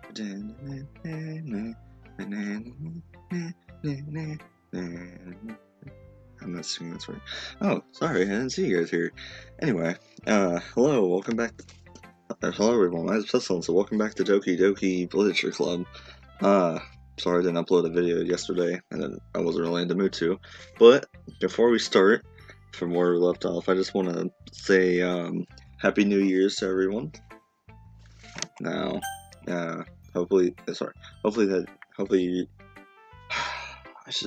I'm not singing this right. Oh, sorry, I didn't see you guys here. Anyway, hello, welcome back. Hello everyone, my name is Pestilence, so welcome back to Doki Doki Literature Club. Sorry I didn't upload a video yesterday, and I wasn't really in the mood to. But, before we start, from where we left off, I just want to say, Happy New Year's to everyone. Now, hopefully, I should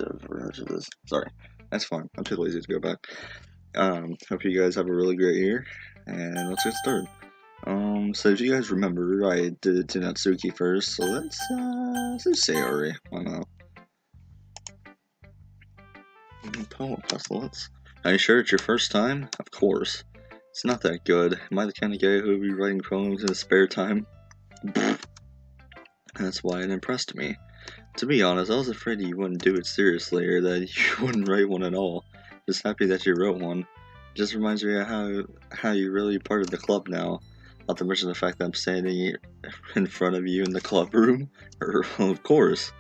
have remembered this. Sorry, that's fine. I'm too lazy to go back. Hope you guys have a really great year, and let's get started. So if you guys remember, I did it to Natsuki first, so let's do Sayori. Why not? Poem Pestilence. Are you sure it's your first time? Of course. It's not that good. Am I the kind of guy who would be writing poems in his spare time? That's why it impressed me. To be honest, I was afraid you wouldn't do it seriously, or that you wouldn't write one at all. Just happy that you wrote one. It just reminds me of how you're really part of the club now. Not to mention the fact that I'm standing in front of you in the club room. Of course.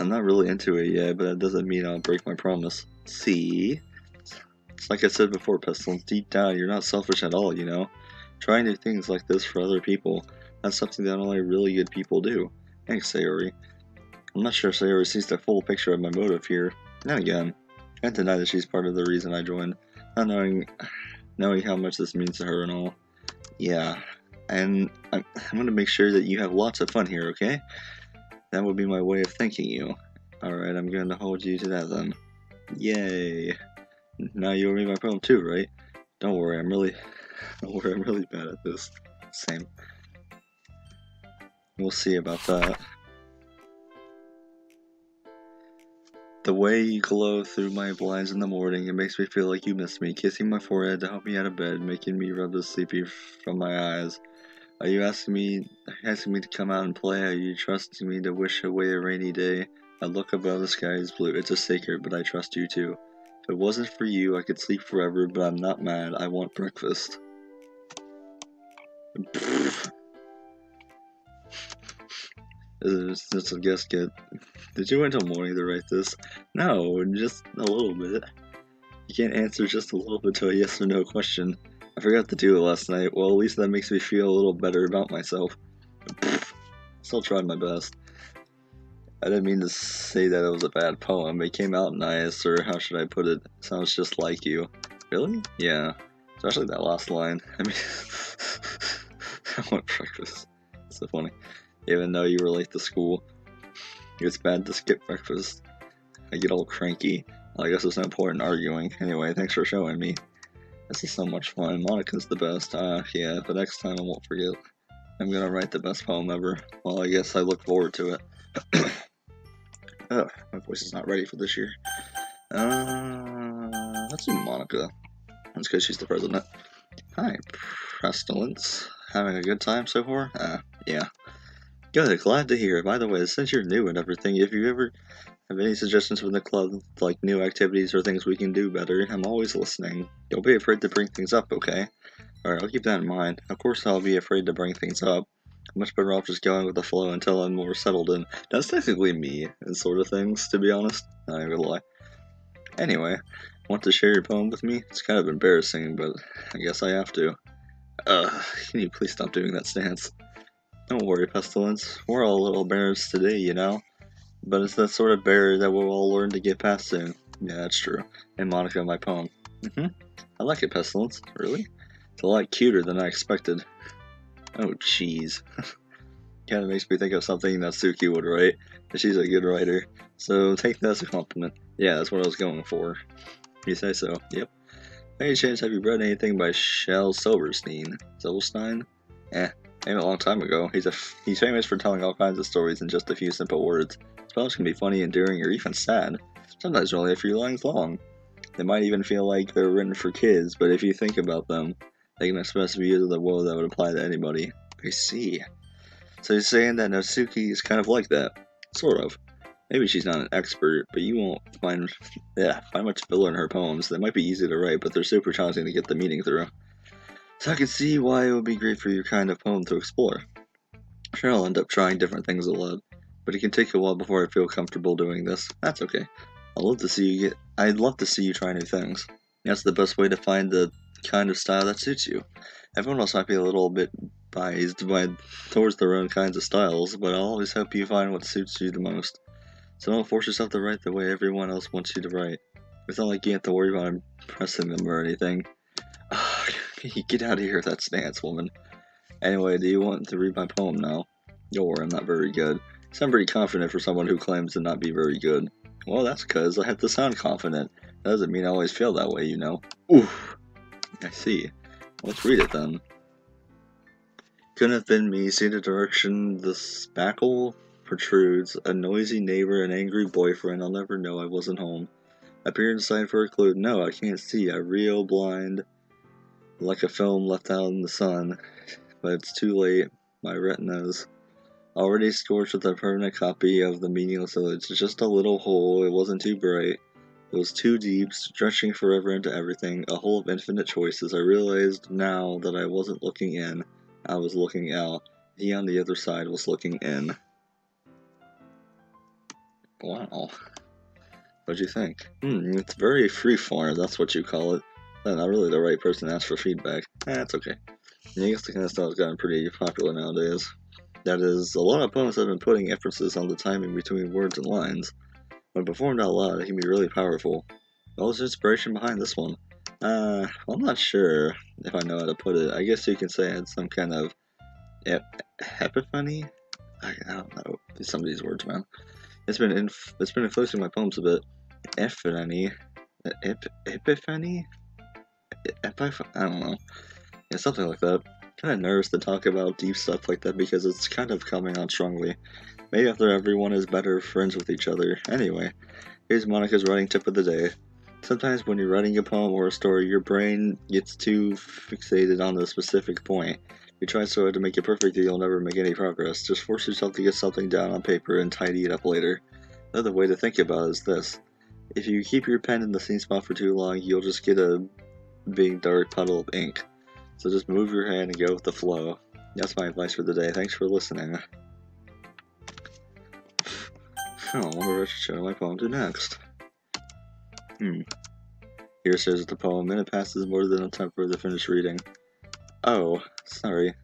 I'm not really into it yet, but that doesn't mean I'll break my promise. See? It's like I said before, Pestilence, deep down, you're not selfish at all, you know? Trying new things like this for other people, that's something that only really good people do. Thanks, Sayori. I'm not sure Sayori sees the full picture of my motive here. Then again, I can't deny that she's part of the reason I joined, not knowing how much this means to her and all. Yeah, and I'm going to make sure that you have lots of fun here, okay? That would be my way of thanking you. Alright, I'm going to hold you to that then. Yay! Now you'll read my poem too, right? Don't worry, I'm really bad at this. Same. We'll see about that. The way you glow through my blinds in the morning, it makes me feel like you miss me, kissing my forehead to help me out of bed, making me rub the sleepy from my eyes. Are you asking me to come out and play? Are you trusting me to wish away a rainy day? I look above, the sky is blue. It's a secret, but I trust you too. If it wasn't for you, I could sleep forever, but I'm not mad. I want breakfast. It's a guess kit. Did you wait until morning to write this? No, just a little bit. You can't answer just a little bit to a yes or no question. I forgot to do it last night. Well, at least that makes me feel a little better about myself. Still tried my best. I didn't mean to say that it was a bad poem. It came out nice, or how should I put it? Sounds just like you. Really? Yeah. Especially that last line. I mean, I want breakfast. It's so funny. Even though you were late to school, it's bad to skip breakfast. I get all cranky. I guess it's no point in arguing. Anyway, thanks for showing me. This is so much fun. Monica's the best. Yeah, but next time I won't forget. I'm gonna write the best poem ever. Well, I guess I look forward to it. Ugh, my voice is not ready for this year. Let's do Monica. That's because she's the president. Hi, Pestilence. Having a good time so far? Yeah. Good, glad to hear. By the way, since you're new and everything, if you ever have any suggestions from the club, like new activities or things we can do better, I'm always listening. Don't be afraid to bring things up, okay? Alright, I'll keep that in mind. Of course I'll be afraid to bring things up. I'm much better off just going with the flow until I'm more settled in. That's technically me, and sort of things, to be honest. Not even gonna lie. Anyway, want to share your poem with me? It's kind of embarrassing, but I guess I have to. Can you please stop doing that stance? Don't worry, Pestilence. We're all little bears today, you know? But it's that sort of bear that we'll all learn to get past soon. Yeah, that's true. And Monica, my poem. I like it, Pestilence. Really? It's a lot cuter than I expected. Oh, jeez. Kinda makes me think of something Natsuki would write. She's a good writer. So take that as a compliment. Yeah, that's what I was going for. You say so. Yep. By any chance, have you read anything by Shel Silverstein? Silverstein? Maybe a long time ago. He's famous for telling all kinds of stories in just a few simple words. Spells can be funny, endearing, or even sad. Sometimes only a few lines long. They might even feel like they're written for kids, but if you think about them, they can express views of the world that would apply to anybody. I see. So you're saying that Natsuki is kind of like that? Sort of. Maybe she's not an expert, but you won't find much filler in her poems. They might be easy to write, but they're super challenging to get the meaning through. So I can see why it would be great for your kind of poem to explore. Sure, I'll end up trying different things a lot, but it can take a while before I feel comfortable doing this. That's okay. I'd love to see you try new things. That's the best way to find the kind of style that suits you. Everyone else might be a little bit biased towards their own kinds of styles, but I'll always help you find what suits you the most. So don't force yourself to write the way everyone else wants you to write. It's not like you have to worry about impressing them or anything. Get out of here with that stance, woman. Anyway, do you want to read my poem now? Don't worry, I'm not very good. You sound pretty confident for someone who claims to not be very good. Well, that's because I have to sound confident. That doesn't mean I always feel that way, you know. Oof. I see. Let's read it then. Couldn't have been me. See the direction the spackle protrudes. A noisy neighbor, an angry boyfriend. I'll never know I wasn't home. I peer inside for a clue. No, I can't see. I reel blind. Like a film left out in the sun. But it's too late. My retina's already scorched with a permanent copy of the meaningless village. It's just a little hole. It wasn't too bright. It was too deep, stretching forever into everything. A hole of infinite choices. I realized now that I wasn't looking in. I was looking out. He on the other side was looking in. Wow. What'd you think? It's very freeform, that's what you call it. I'm not really the right person to ask for feedback. That's okay. I guess the kind of style has gotten pretty popular nowadays. That is, a lot of poems have been putting emphasis on the timing between words and lines. When performed out loud, it can be really powerful. What was the inspiration behind this one? I'm not sure if I know how to put it. I guess you can say I had some kind of epiphany? I don't know some of these words, man. It's been influencing my poems a bit. Epiphany? Epiphany? I don't know. Yeah, something like that. Kind of nervous to talk about deep stuff like that because it's kind of coming on strongly. Maybe after everyone is better friends with each other. Anyway, here's Monica's writing tip of the day. Sometimes when you're writing a poem or a story, your brain gets too fixated on a specific point. You try so hard to make it perfect that you'll never make any progress. Just force yourself to get something down on paper and tidy it up later. Another way to think about it is this. If you keep your pen in the same spot for too long, you'll just get a big dark puddle of ink. So just move your hand and go with the flow. That's my advice for the day. Thanks for listening. I wonder what I should show my poem to next. Here says the poem, and it passes more than a time for the finished reading. Oh, sorry.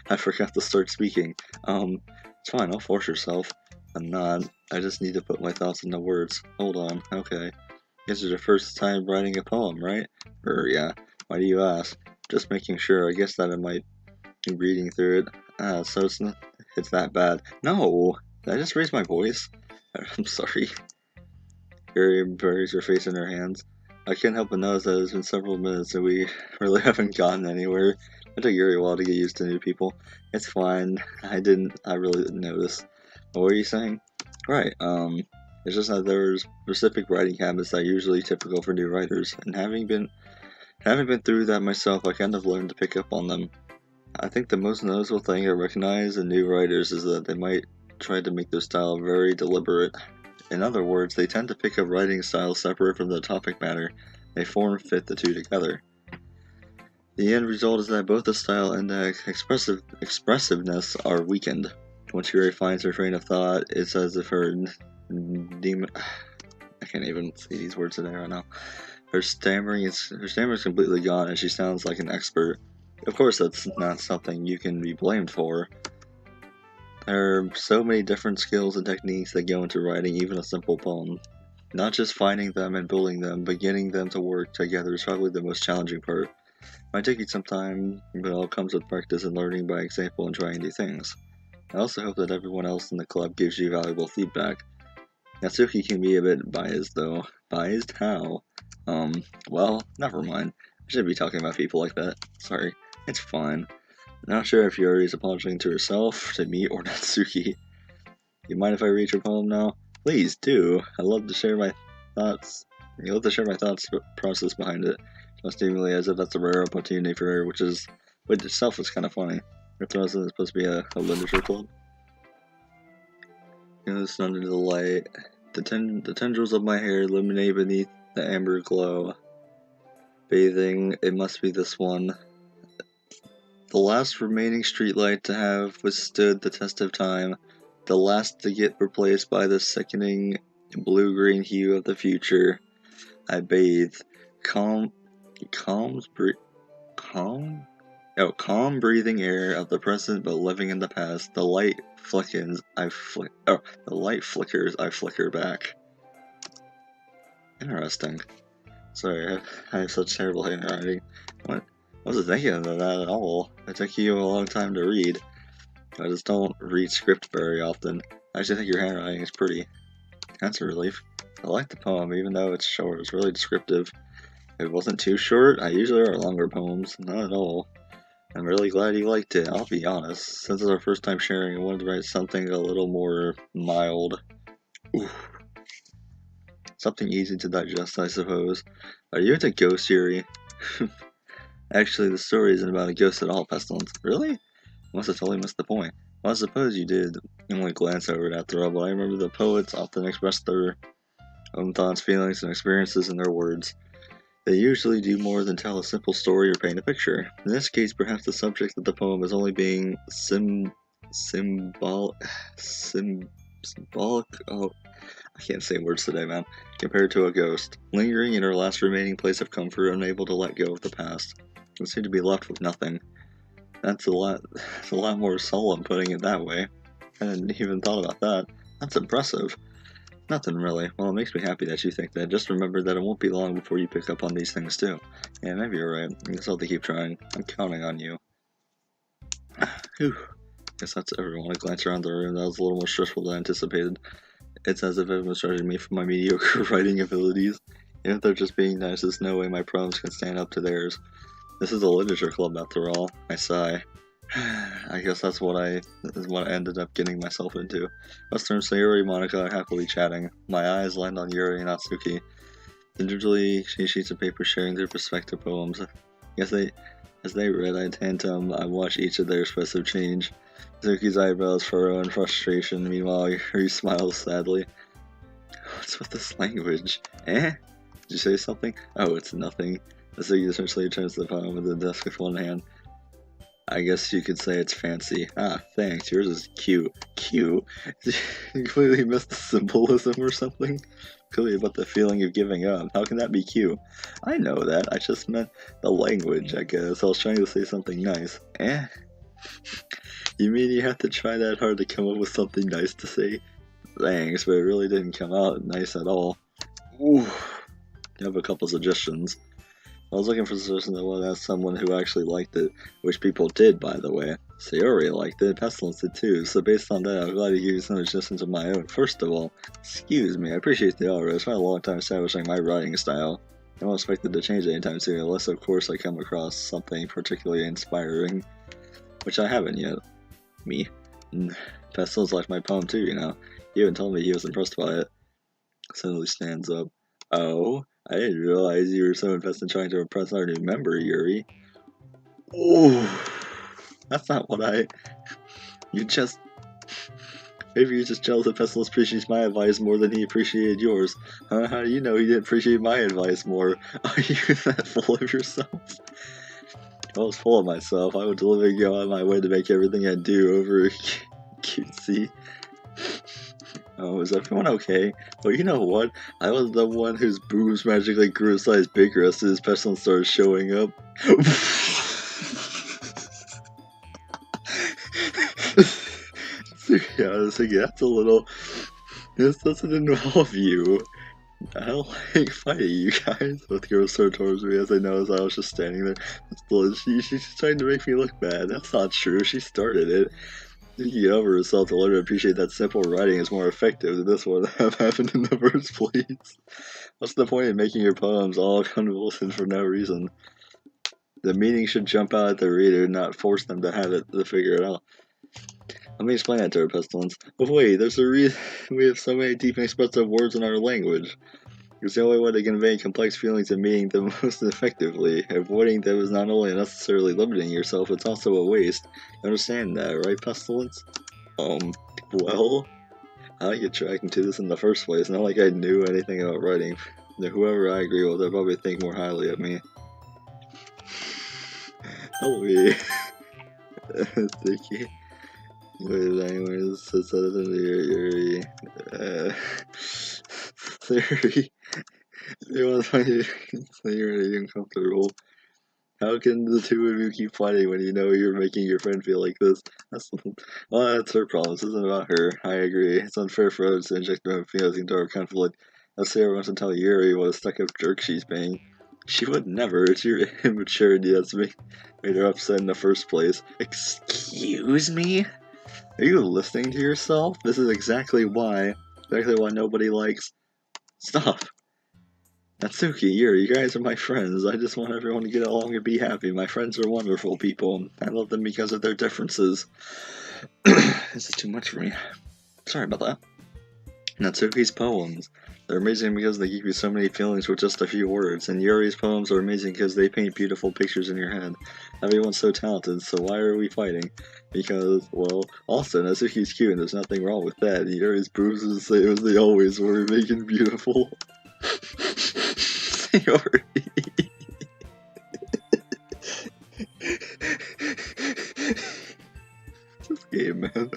I forgot to start speaking. It's fine, don't force yourself. I'm not. I just need to put my thoughts into words. Hold on, okay. This is your first time writing a poem, right? Yeah. Why do you ask? Just making sure. I guess that I might be reading through it. So it's that bad. No! Did I just raise my voice? I'm sorry. Gary buries her face in her hands. I can't help but notice that it's been several minutes and we really haven't gotten anywhere. It took Gary a while to get used to new people. It's fine. I really didn't notice. What were you saying? Right, it's just that there's specific writing habits that are usually typical for new writers, and having been through that myself, I kind of learned to pick up on them. I think the most noticeable thing I recognize in new writers is that they might try to make their style very deliberate. In other words, they tend to pick up writing styles separate from the topic matter. They form-fit the two together. The end result is that both the style and the expressiveness are weakened. Once Yuri finds her train of thought, it's as if her demon... I can't even say these words today right now. Her stammering is completely gone, and she sounds like an expert. Of course, that's not something you can be blamed for. There are so many different skills and techniques that go into writing even a simple poem. Not just finding them and building them, but getting them to work together is probably the most challenging part. It might take you some time, but it all comes with practice and learning by example and trying new things. I also hope that everyone else in the club gives you valuable feedback. Natsuki can be a bit biased though. Biased? How? Well, never mind. I shouldn't be talking about people like that. Sorry. It's fine. Not sure if Yuri is apologizing to herself, to me, or Natsuki. You mind if I read your poem now? Please do. I'd love to share my thoughts. I'd love to share my thoughts process behind it. Just seemingly as if that's a rare opportunity for her, which itself is kind of funny. If there wasn't supposed to be a literature club. It's under the light. The tendrils of my hair illuminate beneath the amber glow. Bathing, it must be this one. The last remaining streetlight to have withstood the test of time, the last to get replaced by the sickening blue-green hue of the future. I bathe. Calm breathing air of the present, but living in the past. The light flickers. The light flickers. I flicker back. Interesting. Sorry, I have such terrible handwriting. What? I wasn't thinking of that at all. It took you a long time to read. I just don't read script very often. I actually think your handwriting is pretty. That's a relief. I like the poem, even though it's short. It's really descriptive. If it wasn't too short, I usually write longer poems. Not at all. I'm really glad you liked it, I'll be honest. Since it's our first time sharing, I wanted to write something a little more mild. Ooh. Something easy to digest, I suppose. Are you into ghost theory? Actually, the story isn't about a ghost at all, Pestilence. Really? I must have totally missed the point. Well, I suppose you did only glance over it after all, but I remember the poets often express their own thoughts, feelings, and experiences in their words. They usually do more than tell a simple story or paint a picture. In this case, perhaps the subject of the poem is only being symbolic. Oh, I can't say words today, man. Compared to a ghost, lingering in her last remaining place of comfort, unable to let go of the past. It seemed to be left with nothing. That's a lot more solemn putting it that way. I hadn't even thought about that. That's impressive. Nothing really. Well, it makes me happy that you think that. Just remember that it won't be long before you pick up on these things too. Yeah, maybe you're right. I guess I'll have to keep trying. I'm counting on you. Whew. Guess that's everyone. I glanced around the room. That was a little more stressful than anticipated. It's as if everyone's judging me for my mediocre writing abilities. Even if they're just being nice, there's no way my poems can stand up to theirs. This is a literature club after all. I sigh. I guess that's what I ended up getting myself into. Western Sayuri and Monica are happily chatting. My eyes land on Yuri and Natsuki. Gingerly, sheets of paper sharing their respective poems. As they read, I tantrum. I watch each of their expressive change. Natsuki's eyebrows furrow in frustration. Meanwhile, Yuri smiles sadly. What's with this language? Eh? Did you say something? Oh, it's nothing. Natsuki essentially returns to the poem with the desk with one hand. I guess you could say it's fancy. Ah, thanks. Yours is cute. Cute? You clearly missed the symbolism or something? Clearly about the feeling of giving up. How can that be cute? I know that. I just meant the language, I guess. I was trying to say something nice. Eh? You mean you have to try that hard to come up with something nice to say? Thanks, but it really didn't come out nice at all. Ooh. I have a couple suggestions. I was looking for a suggestion that would ask someone who actually liked it, which people did, by the way. Sayori liked it, Pestilence did too, so based on that, I'm glad to give you some suggestions of my own. First of all, excuse me, I appreciate the offer. I spent a long time establishing my writing style. I don't expect it to change anytime soon, unless of course I come across something particularly inspiring, which I haven't yet. Me. Pestilence liked my poem too, you know. He even told me he was impressed by it. Suddenly stands up. Oh? I didn't realize you were so invested in trying to impress our new member, Yuri. Ooh, that's not what you just... Maybe you're just jealous that Pestilence appreciates my advice more than he appreciated yours. Huh? How do you know he didn't appreciate my advice more? Are you that full of yourself? If I was full of myself, I would deliberately go out of my way to make everything I do over cutesy. Oh, is everyone okay? Well, you know what? I was the one whose boobs magically grew a size bigger as soon as Pestilence started showing up. Yeah, I was thinking, that's a little... This doesn't involve you. I don't like fighting you guys. Both girls turned towards me as they noticed I was just standing there. She's just trying to make me look bad. That's not true. She started it. She get over herself to learn to appreciate that simple writing is more effective than this one have happened in the first place. What's the point in making your poems all come to listen for no reason? The meaning should jump out at the reader, not force them to have it to figure it out. Let me explain that to her, Pestilence. But wait, there's a reason we have so many deep and expressive words in our language. It's the only way to convey complex feelings and meaning them most effectively. Avoiding them is not only unnecessarily limiting yourself, it's also a waste. You understand that, right, Pestilence? Well, how did I get dragged into this in the first place? Not like I knew anything about writing. Whoever I agree with, they'll probably think more highly of me. Help me. Doki. Wait, anyways, it's Yuri. Theory. You want to find you really uncomfortable. How can the two of you keep fighting when you know you're making your friend feel like this? That's her problem. This isn't about her. I agree. It's unfair for others to inject their own feelings into our conflict. Let's say wants to tell Yuri what a stuck-up jerk she's being. She would never. It's your immaturity that's made her upset in the first place. Excuse me? Are you listening to yourself? This is exactly why nobody likes. Stop. Natsuki, Yuri, you guys are my friends. I just want everyone to get along and be happy. My friends are wonderful people. I love them because of their differences. This is too much for me. Sorry about that. Natsuki's poems. They're amazing because they give you so many feelings with just a few words, and Yuri's poems are amazing because they paint beautiful pictures in your head. Everyone's so talented, so why are we fighting? Because, well, also, Natsuki's cute and there's nothing wrong with that. Yuri's proves the same as they always were, making beautiful. Yuri. This game, man.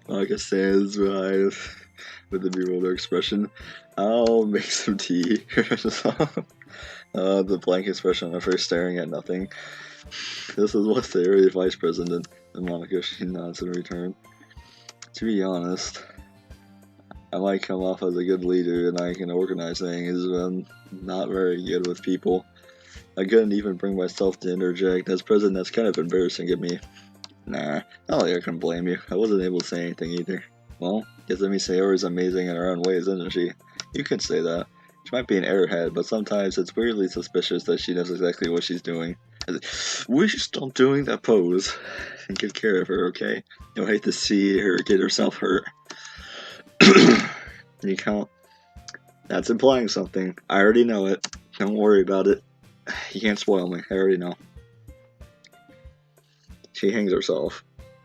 Like I stands behind with the bewildered expression. I'll make some tea. The blank expression on her face staring at nothing. This is what the area vice president, and Monica, she nods in return. To be honest, I might come off as a good leader and I can organize things, but I'm not very good with people. I couldn't even bring myself to interject. As president, that's kind of embarrassing of me. Nah, not like I can blame you. I wasn't able to say anything either. Well, guess that means Sayori's amazing in her own ways, isn't she? You could say that. She might be an airhead, but sometimes it's weirdly suspicious that she knows exactly what she's doing. We should stop doing that pose and take care of her, okay? You'll hate to see her get herself hurt. You can't. That's implying something. I already know it. Don't worry about it. You can't spoil me. I already know. She hangs herself.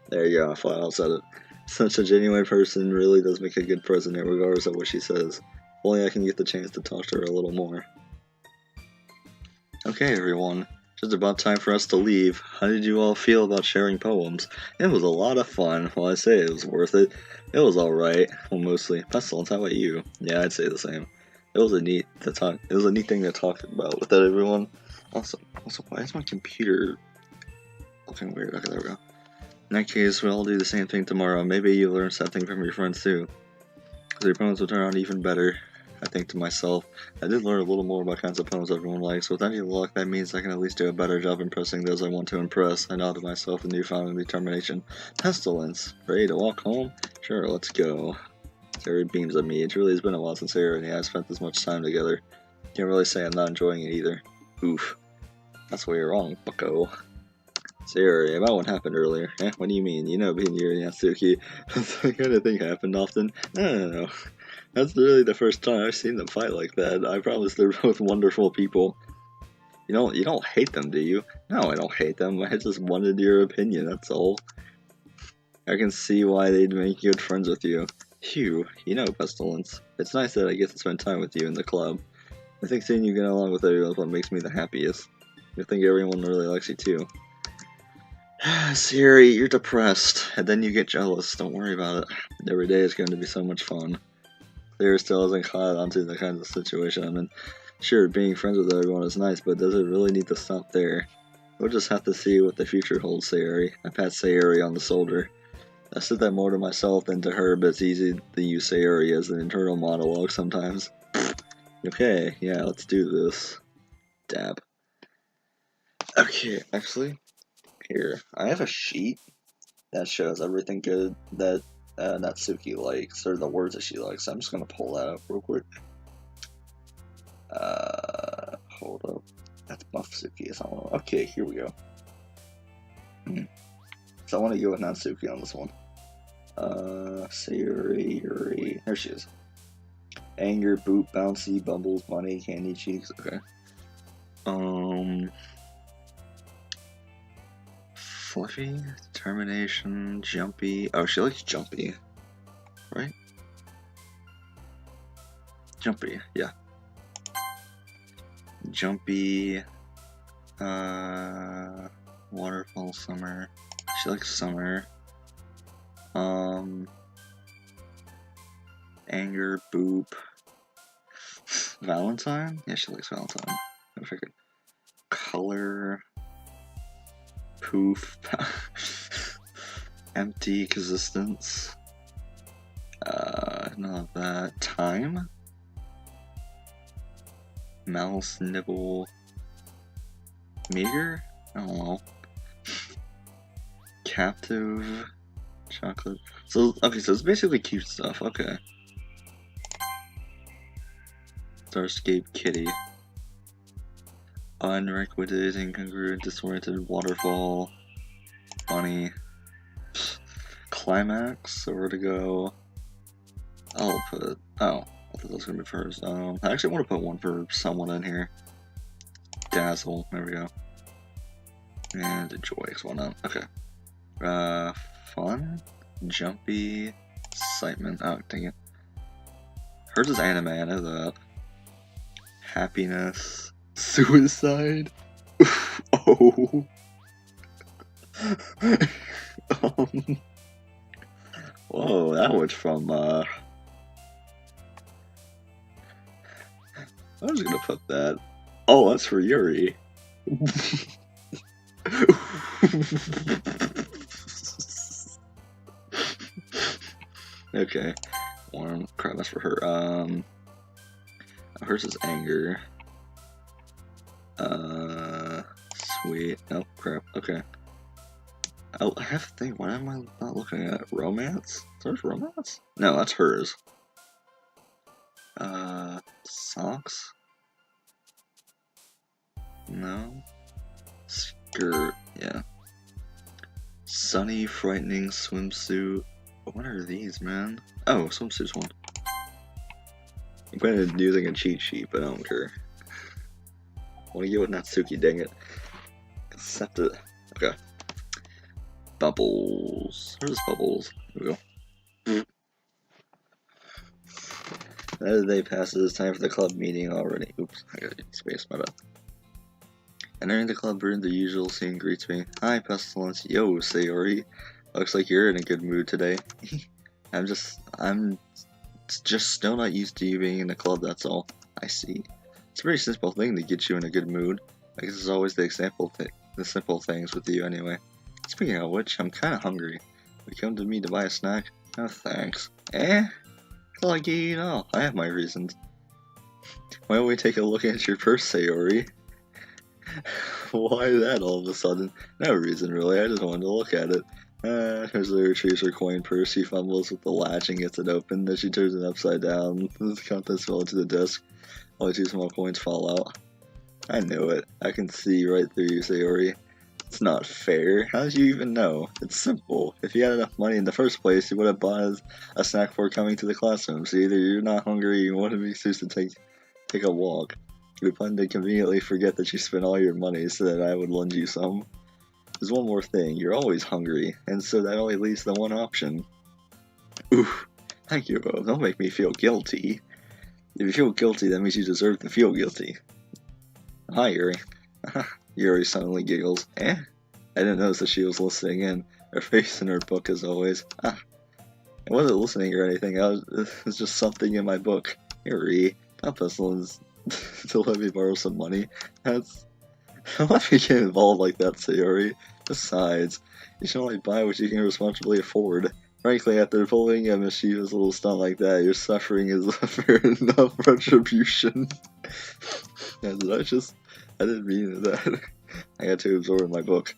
There you go. I flat out said it. Such a genuine person really does make a good president, regardless of what she says. If only I can get the chance to talk to her a little more. Okay, everyone. Just about time for us to leave. How did you all feel about sharing poems? It was a lot of fun. Well, I say it was worth it. It was alright. Well, mostly. Pestilence, how about you? Yeah, I'd say the same. It was a neat thing to talk about with everyone. Also, why is my computer looking weird? Okay, there we go. In that case, we'll all do the same thing tomorrow. Maybe you'll learn something from your friends too. Because your poems will turn out even better. I think to myself, I did learn a little more about kinds of poems everyone likes. With any luck, that means I can at least do a better job impressing those I want to impress. I nod to myself with newfound determination. Pestilence, ready to walk home? Sure, let's go. Sarah beams at me. It really has been a while since Sarah and I have spent this much time together. Can't really say I'm not enjoying it either. Oof. That's where you're wrong, bucko. Sarah, about what happened earlier. What do you mean? You know, being Yuri and Natsuki, that kind of thing happened often. No. That's really the first time I've seen them fight like that. I promise they're both wonderful people. You don't hate them, do you? No, I don't hate them. I just wanted your opinion, that's all. I can see why they'd make good friends with you. Phew, Pestilence. It's nice that I get to spend time with you in the club. I think seeing you get along with everyone is what makes me the happiest. I think everyone really likes you too. Siri, you're depressed, and then you get jealous. Don't worry about it. Every day is going to be so much fun. Sarah still hasn't caught onto the kind of situation I'm in. Sure, being friends with everyone is nice, but does it really need to stop there? We'll just have to see what the future holds, Sayori. I pat Sayori on the shoulder. I said that more to myself than to her, but it's easy to use Sayori as an internal monologue sometimes. Okay, yeah, let's do this. Dab. Okay, actually, here, I have a sheet that shows everything good that Natsuki likes, or the words that she likes. So I'm just gonna pull that up real quick. Hold up. That's Buffsuki. Okay, here we go. So I want to go with Natsuki on this one. Sayori. There she is. Anger, boot, bouncy, bumbles, money, candy cheeks. Okay. Fluffy, determination, jumpy. Oh, she likes jumpy. Right? Jumpy, yeah. Jumpy, waterfall summer. She likes summer. Anger, boop. Valentine? Yeah, she likes Valentine. I figured. Color. Poof. Empty existence. None of that. Time? Mouse, nibble. Meager? I don't know. Captive. Chocolate. So, okay, so it's basically cute stuff. Okay. Starscape Kitty. Unrequited, incongruent, disoriented, waterfall. Bunny. Climax, so where to go? I'll put. Oh, I thought that was gonna be first. I actually want to put one for someone in here. Dazzle, there we go. And Joy, why not? Okay. Fun? Jumpy? Excitement. Oh, dang it. Hers is anime, I know that. Happiness. Suicide? Oh. Whoa, that was from, I was gonna put that. Oh, that's for Yuri. Okay. Warm. Crap, that's for her. Hers is anger. Sweet. Oh, crap. Okay. Oh, I have to think. Why am I not looking at romance? Is hers romance? No, that's hers. Socks? No. Skirt. Yeah. Sunny, frightening, swimsuit. What are these, man? Oh, swimsuit's one. I'm kind of using a cheat sheet, but I don't care. I want to go with Natsuki, dang it. Accept it. Okay. Bubbles. Where's Bubbles? Here we go. Another day passes. It's time for the club meeting already. Oops, I gotta get space, my bad. Entering the club room, the usual scene greets me. Hi, Pestilence. Yo, Sayori. Looks like you're in a good mood today. I'm just still not used to you being in the club, that's all. I see. It's a pretty simple thing to get you in a good mood. I guess it's always the simple things with you anyway. Speaking of which, I'm kinda hungry. You come to me to buy a snack? Oh, thanks. Like you know, I have my reasons. Why don't we take a look at your purse, Sayori? Why that all of a sudden? No reason really, I just wanted to look at it. Her retrieves her coin purse, she fumbles with the latch and gets it open, then she turns it upside down. The contents fall into the desk. Only 2 small coins fall out. I knew it. I can see right through you, Sayori. It's not fair. How did you even know? It's simple. If you had enough money in the first place, you would have bought a snack before coming to the classroom. So either you're not hungry or you want to be excuse to take a walk. You plan to conveniently forget that you spent all your money so that I would lend you some. There's one more thing. You're always hungry, and so that only leaves the one option. Oof. Thank you, Bo. Don't make me feel guilty. If you feel guilty, that means you deserve to feel guilty. Hi, Yuri. Yuri suddenly giggles. I didn't notice that she was listening in. Her face in her book as always. I wasn't listening or anything. It was just something in my book. Yuri, not Pestilence to let me borrow some money. Don't let me get involved like that, Sayori. Besides, you should only buy what you can responsibly afford. Frankly, after pulling a mischievous little stunt like that, your suffering is fair enough retribution. Yeah, I didn't mean that. I got to absorb my book.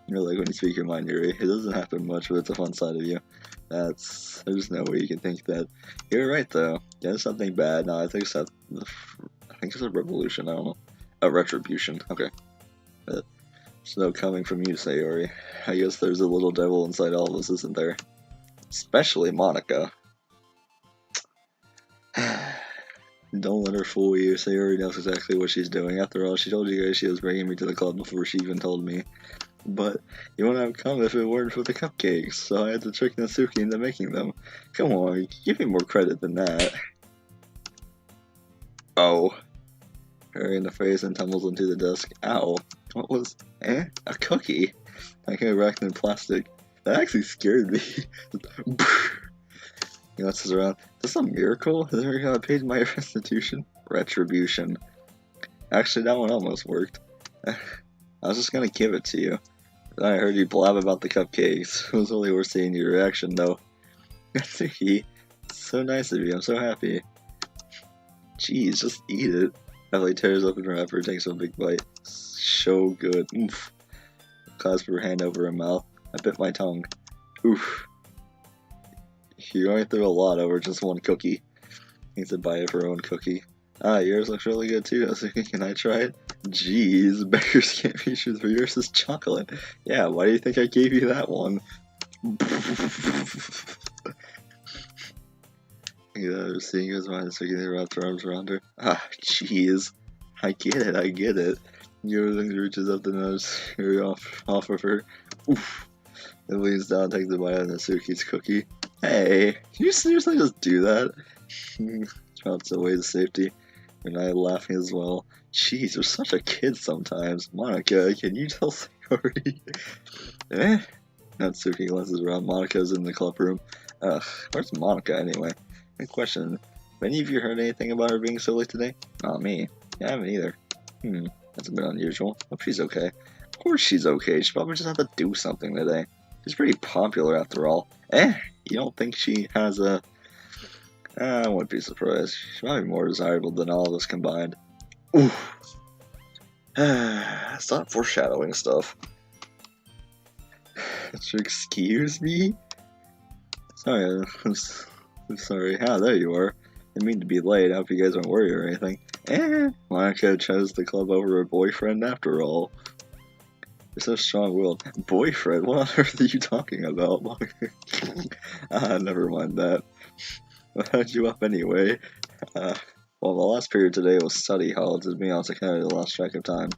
You're like when you speak your mind, Yuri. It doesn't happen much, but it's a fun side of you. There's no way you can think that. You're right, though. Yeah, it's something bad. No, I think it's a revolution, I don't know. A retribution, okay. There's no coming from you, Sayori. I guess there's a little devil inside all of us, isn't there? Especially Monica. Don't let her fool you. Sayori knows exactly what she's doing. After all, she told you guys she was bringing me to the club before she even told me. But you wouldn't have come if it weren't for the cupcakes, so I had to trick Natsuki into making them. Come on, give me more credit than that. Oh. Her in the face and tumbles into the desk. Ow. What was... A cookie? I came wrapped in plastic. That actually scared me. He messes around. Is this a miracle? Has everyone got paid my restitution? Retribution. Actually, that one almost worked. I was just gonna give it to you. Then I heard you blab about the cupcakes. It was only worth seeing your reaction, though. Suki, so nice of you. I'm so happy. Jeez, just eat it. Emily tears open her wrapper and takes a big bite. So good. Oof. Clasp her hand over her mouth. I bit my tongue. Oof. You're going through a lot over just one cookie. Needs a bite of her own cookie. Ah, yours looks really good too. Can I try it? Jeez, beggars can't be choosers, for yours is chocolate. Yeah, why do you think I gave you that one? Yeah, seeing his mind, so he wrapped her arms around her. Ah, jeez. I get it. Yours reaches up the nose off of her. Oof. Then leans down, takes a bite out of Natsuki's cookie. Hey, can you seriously just do that? Trounce away to safety. And I laughing as well. Jeez, you're such a kid sometimes. Monica, can you tell Sayori? Natsuki glances around. Monica's in the club room. Ugh, where's Monica anyway? Good question. Have any of you heard anything about her being so late today? Not me. Yeah, I haven't either. That's a bit unusual. Hope she's okay. Of course she's okay. She probably just had to do something today. She's pretty popular after all. You don't think she has a... I wouldn't be surprised. She might be more desirable than all of us combined. Oof. Stop foreshadowing stuff. Excuse me? Sorry, I'm sorry. Ah, there you are. Didn't mean to be late. I hope you guys aren't worried or anything. Monica chose the club over her boyfriend after all. You're so strong-willed. Boyfriend? What on earth are you talking about? Never mind that. What had you up anyway? Well, the last period today was study hall. To be honest, I kind of lost track of time.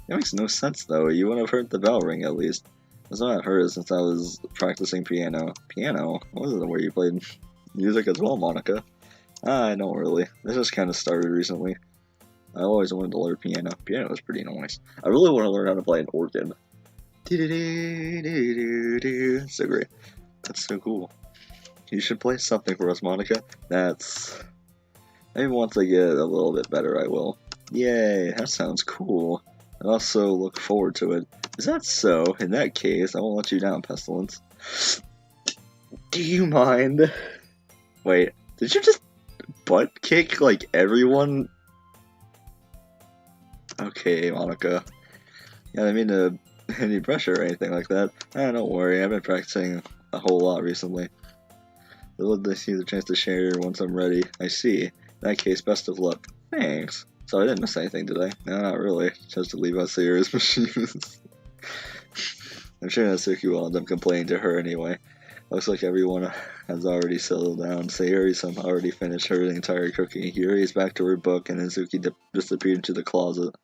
It makes no sense, though. You would have heard the bell ring, at least. I've not heard it since I was practicing piano. Piano? Wasn't it where you played music as well, Monica? I don't really. This just kind of started recently. I always wanted to learn piano. Piano was pretty nice. I really want to learn how to play an organ. So great. That's so cool. You should play something for us, Monica. That's... Maybe once I get a little bit better, I will. Yay, that sounds cool. I also look forward to it. Is that so? In that case, I won't let you down, Pestilence. Do you mind? Wait, did you just butt kick, like, everyone? Okay, Monica. Yeah, I didn't mean to any pressure or anything like that. Don't worry, I've been practicing a whole lot recently. I'd love to see the chance to share once I'm ready. I see. In that case, best of luck. Thanks. So I didn't miss anything, did I? No, not really. Just to leave out Sayori's machines. I'm sure Natsuki will end up complaining to her anyway. Looks like everyone has already settled down. Sayori somehow already finished her entire cooking. Yuri is back to her book, and Natsuki disappeared into the closet.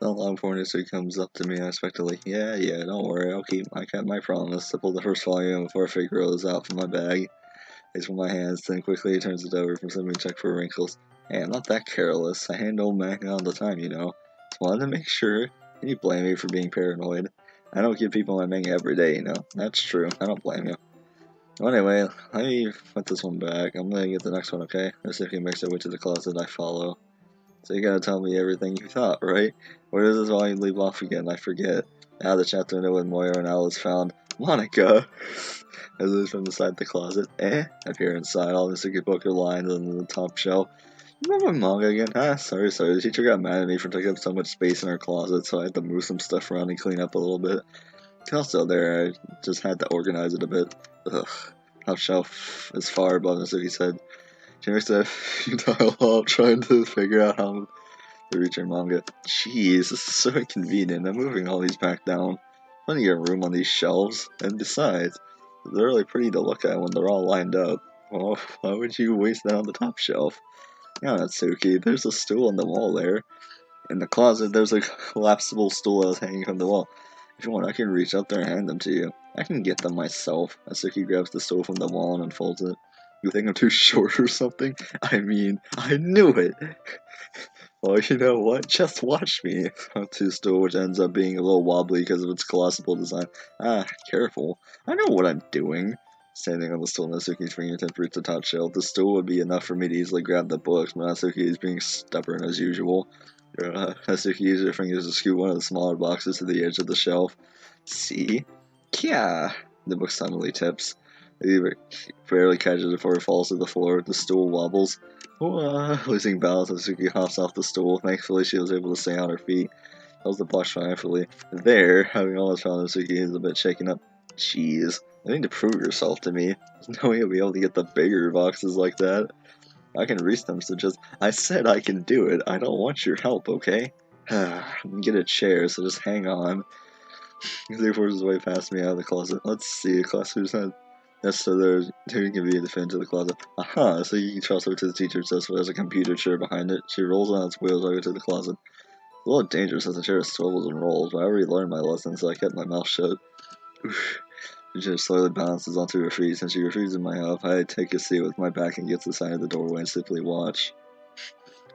Not long before Natsuki comes up to me unexpectedly. Yeah, don't worry. I kept my promise. I pulled the first volume before I figure it was out from my bag. Takes from my hands, then quickly turns it over from somebody to check for wrinkles. Hey, I'm not that careless. I handle manga all the time, you know. Just wanted to make sure. Can you blame me for being paranoid? I don't give people my manga every day, you know. That's true. I don't blame you. Well, anyway, let me put this one back. I'm gonna get the next one, okay? Natsuki makes her way to the closet. I follow. So you gotta tell me everything you thought, right? Where does this volume leave off again? I forget. Now the chapter ended with Moira and Alice found Monica. As it is from inside the closet. I peer inside. All the Natsuki book are lined on the top shelf. You remember my manga again? Sorry. The teacher got mad at me for taking up so much space in her closet, so I had to move some stuff around and clean up a little bit. Also there, I just had to organize it a bit. Ugh. Top shelf is far above Natsuki's head. She makes a futile while trying to figure out how to reach her manga. Jeez, this is so inconvenient. I'm moving all these back down. Plenty of room on these shelves, and besides, they're really pretty to look at when they're all lined up. Well, why would you waste that on the top shelf? Yeah, Natsuki, there's a stool on the wall there. In the closet, there's a collapsible stool that was hanging from the wall. If you want, I can reach up there and hand them to you. I can get them myself. Natsuki grabs the stool from the wall and unfolds it. You think I'm too short or something? I mean, I knew it! Well, you know what? Just watch me. To stool, which ends up being a little wobbly because of its colossal design. Ah, careful. I know what I'm doing. Standing on the stool, Natsuki's fingertip reached the top shelf. The stool would be enough for me to easily grab the books, but Natsuki is being stubborn as usual. Natsuki used her fingers to scoot one of the smaller boxes to the edge of the shelf. See? Kya! The book suddenly tips. He barely catches it before it falls to the floor. The stool wobbles. Losing balance, Natsuki hops off the stool. Thankfully, she was able to stay on her feet. Held the box triumphantly. There, having almost found Natsuki is a bit shaken up. Jeez, you need to prove yourself to me. There's no way you'll be able to get the bigger boxes like that. I can reach them, so I said I can do it. I don't want your help, okay? Get a chair, so just hang on. He forces his way past me out of the closet. Let's see, class who's not. Yes, so there's who can be defended to the closet. Aha, so you can trust her to the teacher, so there's a computer chair behind it. She rolls on its wheels over to the closet. It's a little dangerous as the chair swivels and rolls, but I already learned my lesson, so I kept my mouth shut. The chair slowly balances onto her feet. Since she refuses my help, I take a seat with my back against the side of the doorway and simply watch.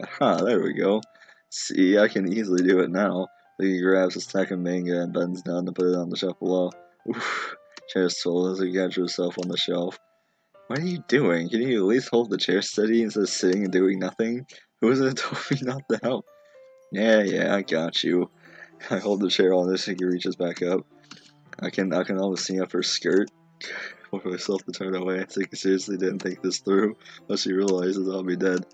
Aha, there we go. See, I can easily do it now. He grabs a stack of manga and bends down to put it on the shelf below. Oof. Chair swivels as he catches herself on the shelf. What are you doing? Can you at least hold the chair steady instead of sitting and doing nothing? Who was it that told me not to help? Yeah, I got you. I hold the chair on this and he reaches back up. I can almost see up her skirt. For myself to turn away, I think I seriously didn't think this through, but she realizes I'll be dead.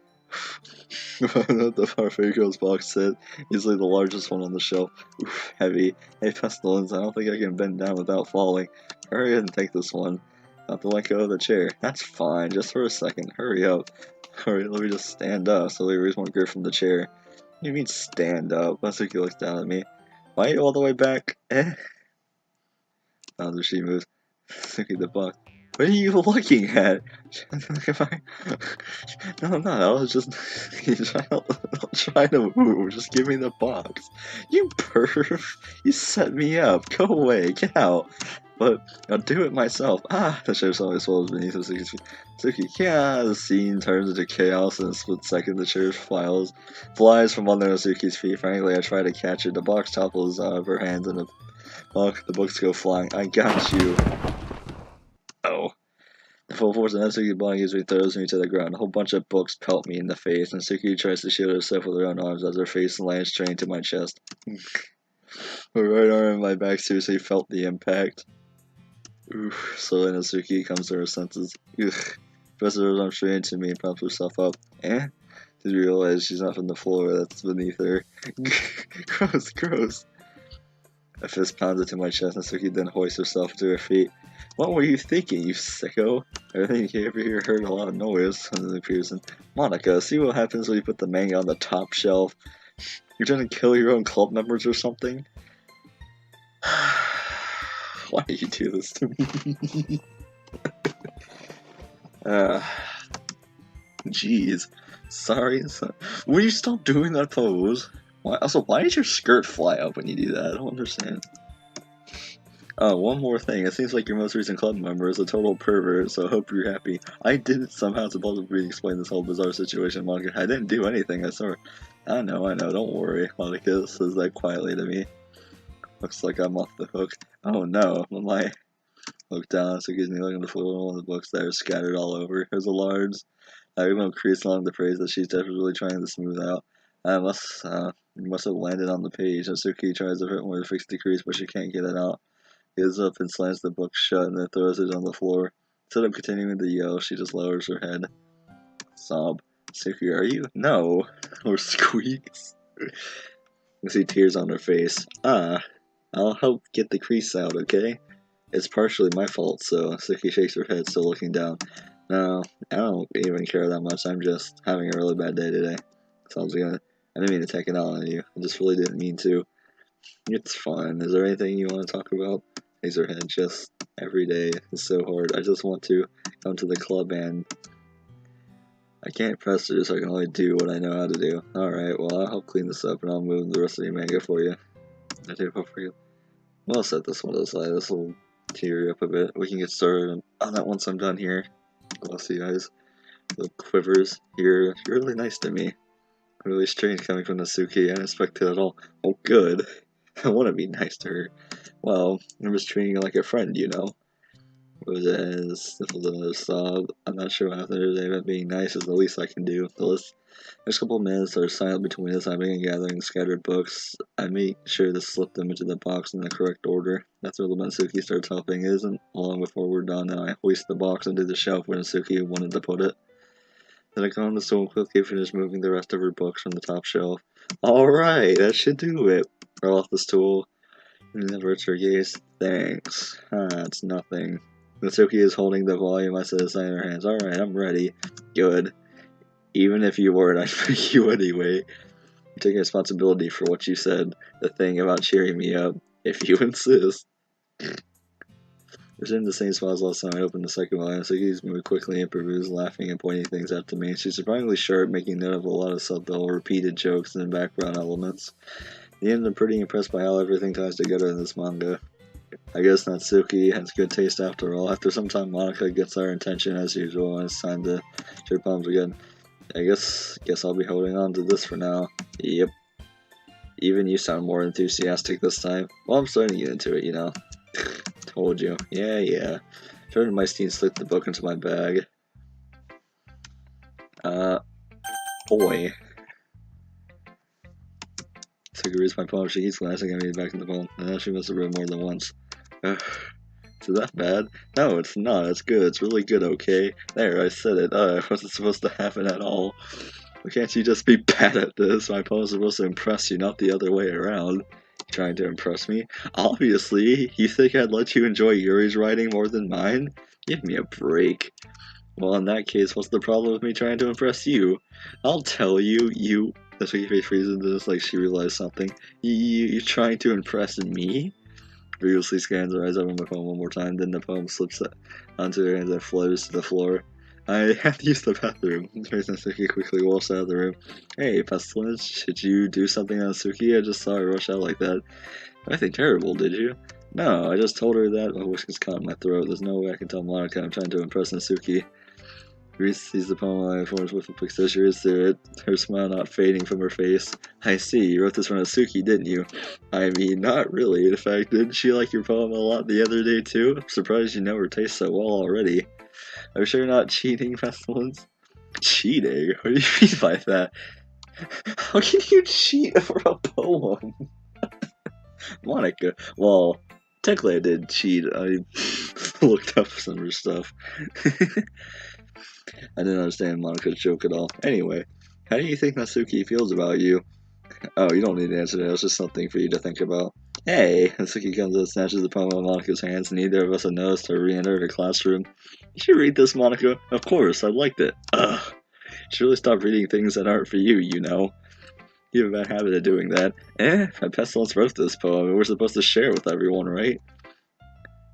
The Farfago's box set, easily the largest one on the shelf. Oof, heavy. Hey, Pestilence, I don't think I can bend down without falling. Hurry ahead and take this one. Have to let go of the chair. That's fine, just for a second. Hurry up. Hurry, let me just stand up so they raise one grip from the chair. What do you mean stand up? Matsuki looks down at me. Why are you all the way back? Now she moves. Matsuki the box. What are you looking at? No, I'm not. I was just trying to move. Just give me the box. You perv. You set me up. Go away. Get out. But I'll do it myself. Ah, the chair suddenly swells beneath Natsuki's feet. Natsuki, yeah, the scene turns into chaos in a split second. The chair flies from under Natsuki's feet. Frankly, I try to catch it. The box topples out of her hands and the books go flying. I got you. Oh. The full force of Natsuki's body gives me throws me to the ground. A whole bunch of books pelt me in the face. Natsuki tries to shield herself with her own arms as her face lands straight into my chest. Her right arm and my back seriously felt the impact. Oof. Slowly Natsuki comes to her senses. Ugh. Presses her arm straight into me and props herself up. Did you realize she's not from the floor that's beneath her? Gross. A fist pounds into my chest. Natsuki then hoists herself to her feet. What were you thinking, you sicko? Everything you ever hear heard a lot of noise. Suddenly Pearson. Monica, see what happens when you put the manga on the top shelf? You're trying to kill your own club members or something? Why do you do this to me? Jeez. Sorry. Will you stop doing that pose? Why did your skirt fly up when you do that? I don't understand. Oh, one more thing. It seems like your most recent club member is a total pervert, so I hope you're happy. I didn't somehow supposedly explain this whole bizarre situation, Monica. I didn't do anything, I swear. I know, don't worry. Monica says that quietly to me. Looks like I'm off the hook. Oh no, when I look down, so it gives me looking at the floor, all the books that are scattered all over. There's a large diagonal crease along the page that she's desperately trying to smooth out. It must have landed on the page. Natsuki tries to hurt one to fix the crease, but she can't get it out. Gets up and slams the book shut and then throws it on the floor. Instead of continuing to yell, she just lowers her head. Sob. Natsuki, are you? No. Or squeaks. I see tears on her face. I'll help get the crease out, okay? It's partially my fault, so Natsuki shakes her head, still looking down. No, I don't even care that much. I'm just having a really bad day today. So I didn't mean to take it out on you. I just really didn't mean to. It's fine. Is there anything you want to talk about? Shakes her head. Just every day is so hard. I just want to come to the club and I can't press her, so I can only do what I know how to do. Alright, well, I'll help clean this up and I'll move the rest of your manga for you. I do hope for you. Well, I'll set this one aside. This will tear you up a bit. We can get started on that once I'm done here. I'll see you guys. The quivers. You're really nice to me. Really strange coming from Natsuki. I didn't expect it at all. Oh, good. I want to be nice to her. Well, I'm just treating her like a friend, you know. It was a sniffled another sob. I'm not sure what happened today, but being nice is the least I can do. There's a couple of minutes that are silent between us. I begin gathering scattered books. I make sure to slip them into the box in the correct order. That's where the Natsuki starts helping, isn't long before we're done, and I hoist the box into the shelf where Natsuki wanted to put it. Then I go on the stool and quickly finish moving the rest of her books from the top shelf. Alright, that should do it. Roll off the stool and averts her gaze. Thanks. It's nothing. Natsuki is holding the volume I set aside in her hands. Alright, I'm ready. Good. Even if you weren't, I'd pick you anyway. You're taking responsibility for what you said. The thing about cheering me up. If you insist. We're in the same spot as last time. I opened the second volume. Natsuki's moved quickly and perused, laughing and pointing things out to me. She's surprisingly sharp, making note of a lot of subtle, repeated jokes and background elements. In the end, I'm pretty impressed by how everything ties together in this manga. I guess Natsuki has good taste after all. After some time, Monika gets our attention as usual, and it's time to share poems again. I guess I'll be holding on to this for now. Yep. Even you sound more enthusiastic this time. Well, I'm starting to get into it, you know. Told you. Yeah. Jordan Meistein slipped the book into my bag. Boy. Suki reads my poem. She keeps glancing at me back in the poem. She must have read more than once. Is it that bad? No, it's not. It's good. It's really good, okay? There, I said it. It wasn't supposed to happen at all. Why can't you just be bad at this? My poem's supposed to impress you, not the other way around. Trying to impress me? Obviously. You think I'd let you enjoy Yuri's writing more than mine? Give me a break. Well, in that case, what's the problem with me trying to impress you? I'll tell you, That's what face freezes this like she realized something. You're trying to impress me? Vigorously scans her eyes over my poem one more time, then the poem slips onto her hands and flutters to the floor. I have to use the bathroom. Natsuki quickly walks out of the room. Hey, Pestilence, did you do something on Suki? I just saw her rush out like that. Nothing terrible, did you? No, I just told her that. My voice gets caught in my throat. There's no way I can tell Monika I'm trying to impress Natsuki. Reese sees the poem on my forms with a quick she reads through it, her smile not fading from her face. I see, you wrote this for Natsuki, didn't you? I mean, not really. In fact, didn't she like your poem a lot the other day, too? I'm surprised you know her taste so well already. Are you sure you're not cheating, Pestilence? Cheating? What do you mean by that? How can you cheat for a poem? Monika, well, technically I did cheat. I looked up some of her stuff. I didn't understand Monika's joke at all. Anyway, how do you think Natsuki feels about you? Oh, you don't need to answer that. It's just something for you to think about. Hey! Natsuki comes and snatches the poem out of Monika's hands. Neither of us had noticed her re-enter the classroom. You should read this, Monika. Of course, I liked it. Ugh. You should really stop reading things that aren't for you, you know. You have a bad habit of doing that. Pestilence wrote this poem, and we're supposed to share it with everyone, right?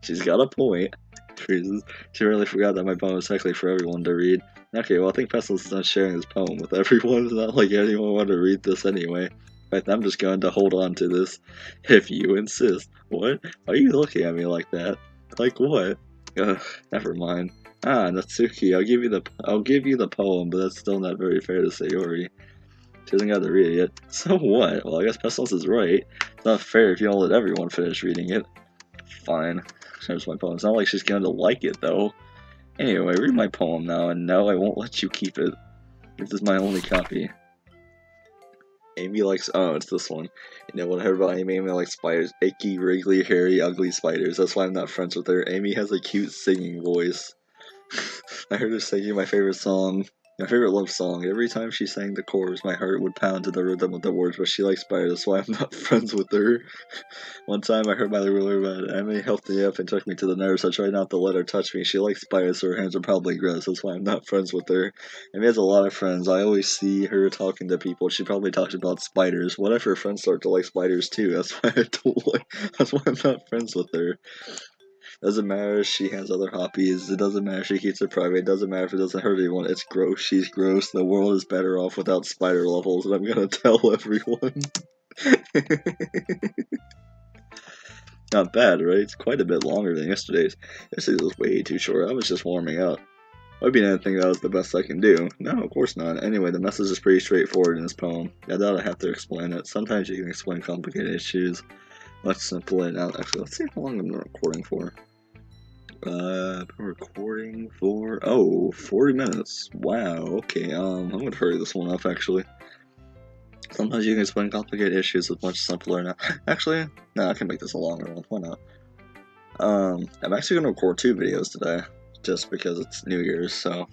She's got a point. Freezes. She really forgot that my poem is technically for everyone to read. Okay, well, I think Pestilence is not sharing his poem with everyone. It's not like anyone wanted to read this anyway. In fact, I'm just going to hold on to this. If you insist. What? Why are you looking at me like that? Like what? Ugh, never mind. Natsuki, I'll give you the poem, but that's still not very fair to Sayori. She hasn't got to read it yet. So what? Well, I guess Pestilence is right. It's not fair if you don't let everyone finish reading it. Fine. There's my poem. It's not like she's going to like it, though. Anyway, read my poem now, and no, I won't let you keep it. This is my only copy. Amy likes... Oh, it's this one. You know what I heard about Amy? Amy likes spiders. Icky, wriggly, hairy, ugly spiders. That's why I'm not friends with her. Amy has a cute singing voice. I heard her singing my favorite song. My favorite love song. Every time she sang the chorus, my heart would pound to the rhythm of the words, but she likes spiders, that's why I'm not friends with her. One time I heard my ruler about Emily helped me up and took me to the nurse. I tried not to let her touch me. She likes spiders, so her hands are probably gross, that's why I'm not friends with her. Emily has a lot of friends. I always see her talking to people. She probably talks about spiders. What if her friends start to like spiders too? That's why that's why I'm not friends with her. Doesn't matter if she has other hobbies. It doesn't matter if she keeps it private. It doesn't matter if it doesn't hurt anyone. It's gross. She's gross. The world is better off without spider levels, and I'm gonna tell everyone. Not bad, right? It's quite a bit longer than yesterday's. Yesterday was way too short. I was just warming up. Hope you didn't think that was the best I can do. No, of course not. Anyway, the message is pretty straightforward in this poem. I doubt I have to explain it. Sometimes you can explain complicated issues much simpler. Now, actually, let's see how long I'm recording for. Recording for 40 minutes. Wow. Okay. I'm gonna hurry this one up. Actually, sometimes you can explain complicated issues with much simpler. Now, actually, no, I can make this a longer one. Why not? I'm actually gonna record 2 videos today, just because it's New Year's, so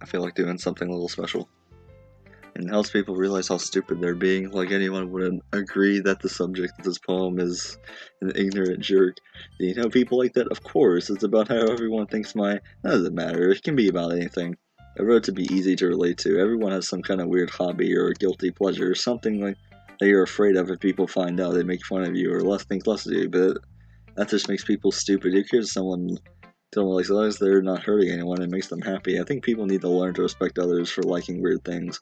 I feel like doing something a little special. And it helps people realize how stupid they're being. Like, anyone would agree that the subject of this poem is an ignorant jerk. Do you know people like that? Of course, it's about how everyone thinks that doesn't matter, it can be about anything. I wrote it to be easy to relate to. Everyone has some kind of weird hobby or guilty pleasure, or something like that you're afraid of if people find out, they make fun of you, or think less of you, but that just makes people stupid. Who cares if someone like, as long as they're not hurting anyone, it makes them happy. I think people need to learn to respect others for liking weird things.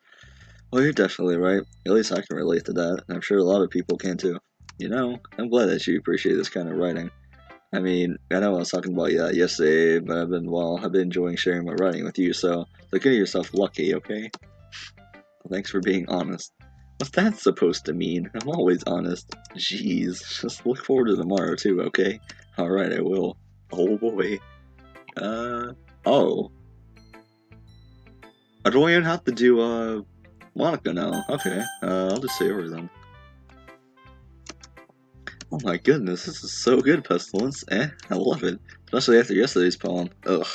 Well, you're definitely right. At least I can relate to that, and I'm sure a lot of people can too. You know, I'm glad that you appreciate this kind of writing. I mean, I know I was talking about that yesterday, but I've been enjoying sharing my writing with you, so consider yourself lucky, okay? Well, thanks for being honest. What's that supposed to mean? I'm always honest. Jeez, just look forward to tomorrow too, okay? Alright, I will. Oh boy. Oh. I don't even have to do, Monica now. Okay, I'll just say over then. Oh my goodness, this is so good, Pestilence. I love it. Especially after yesterday's poem. Ugh.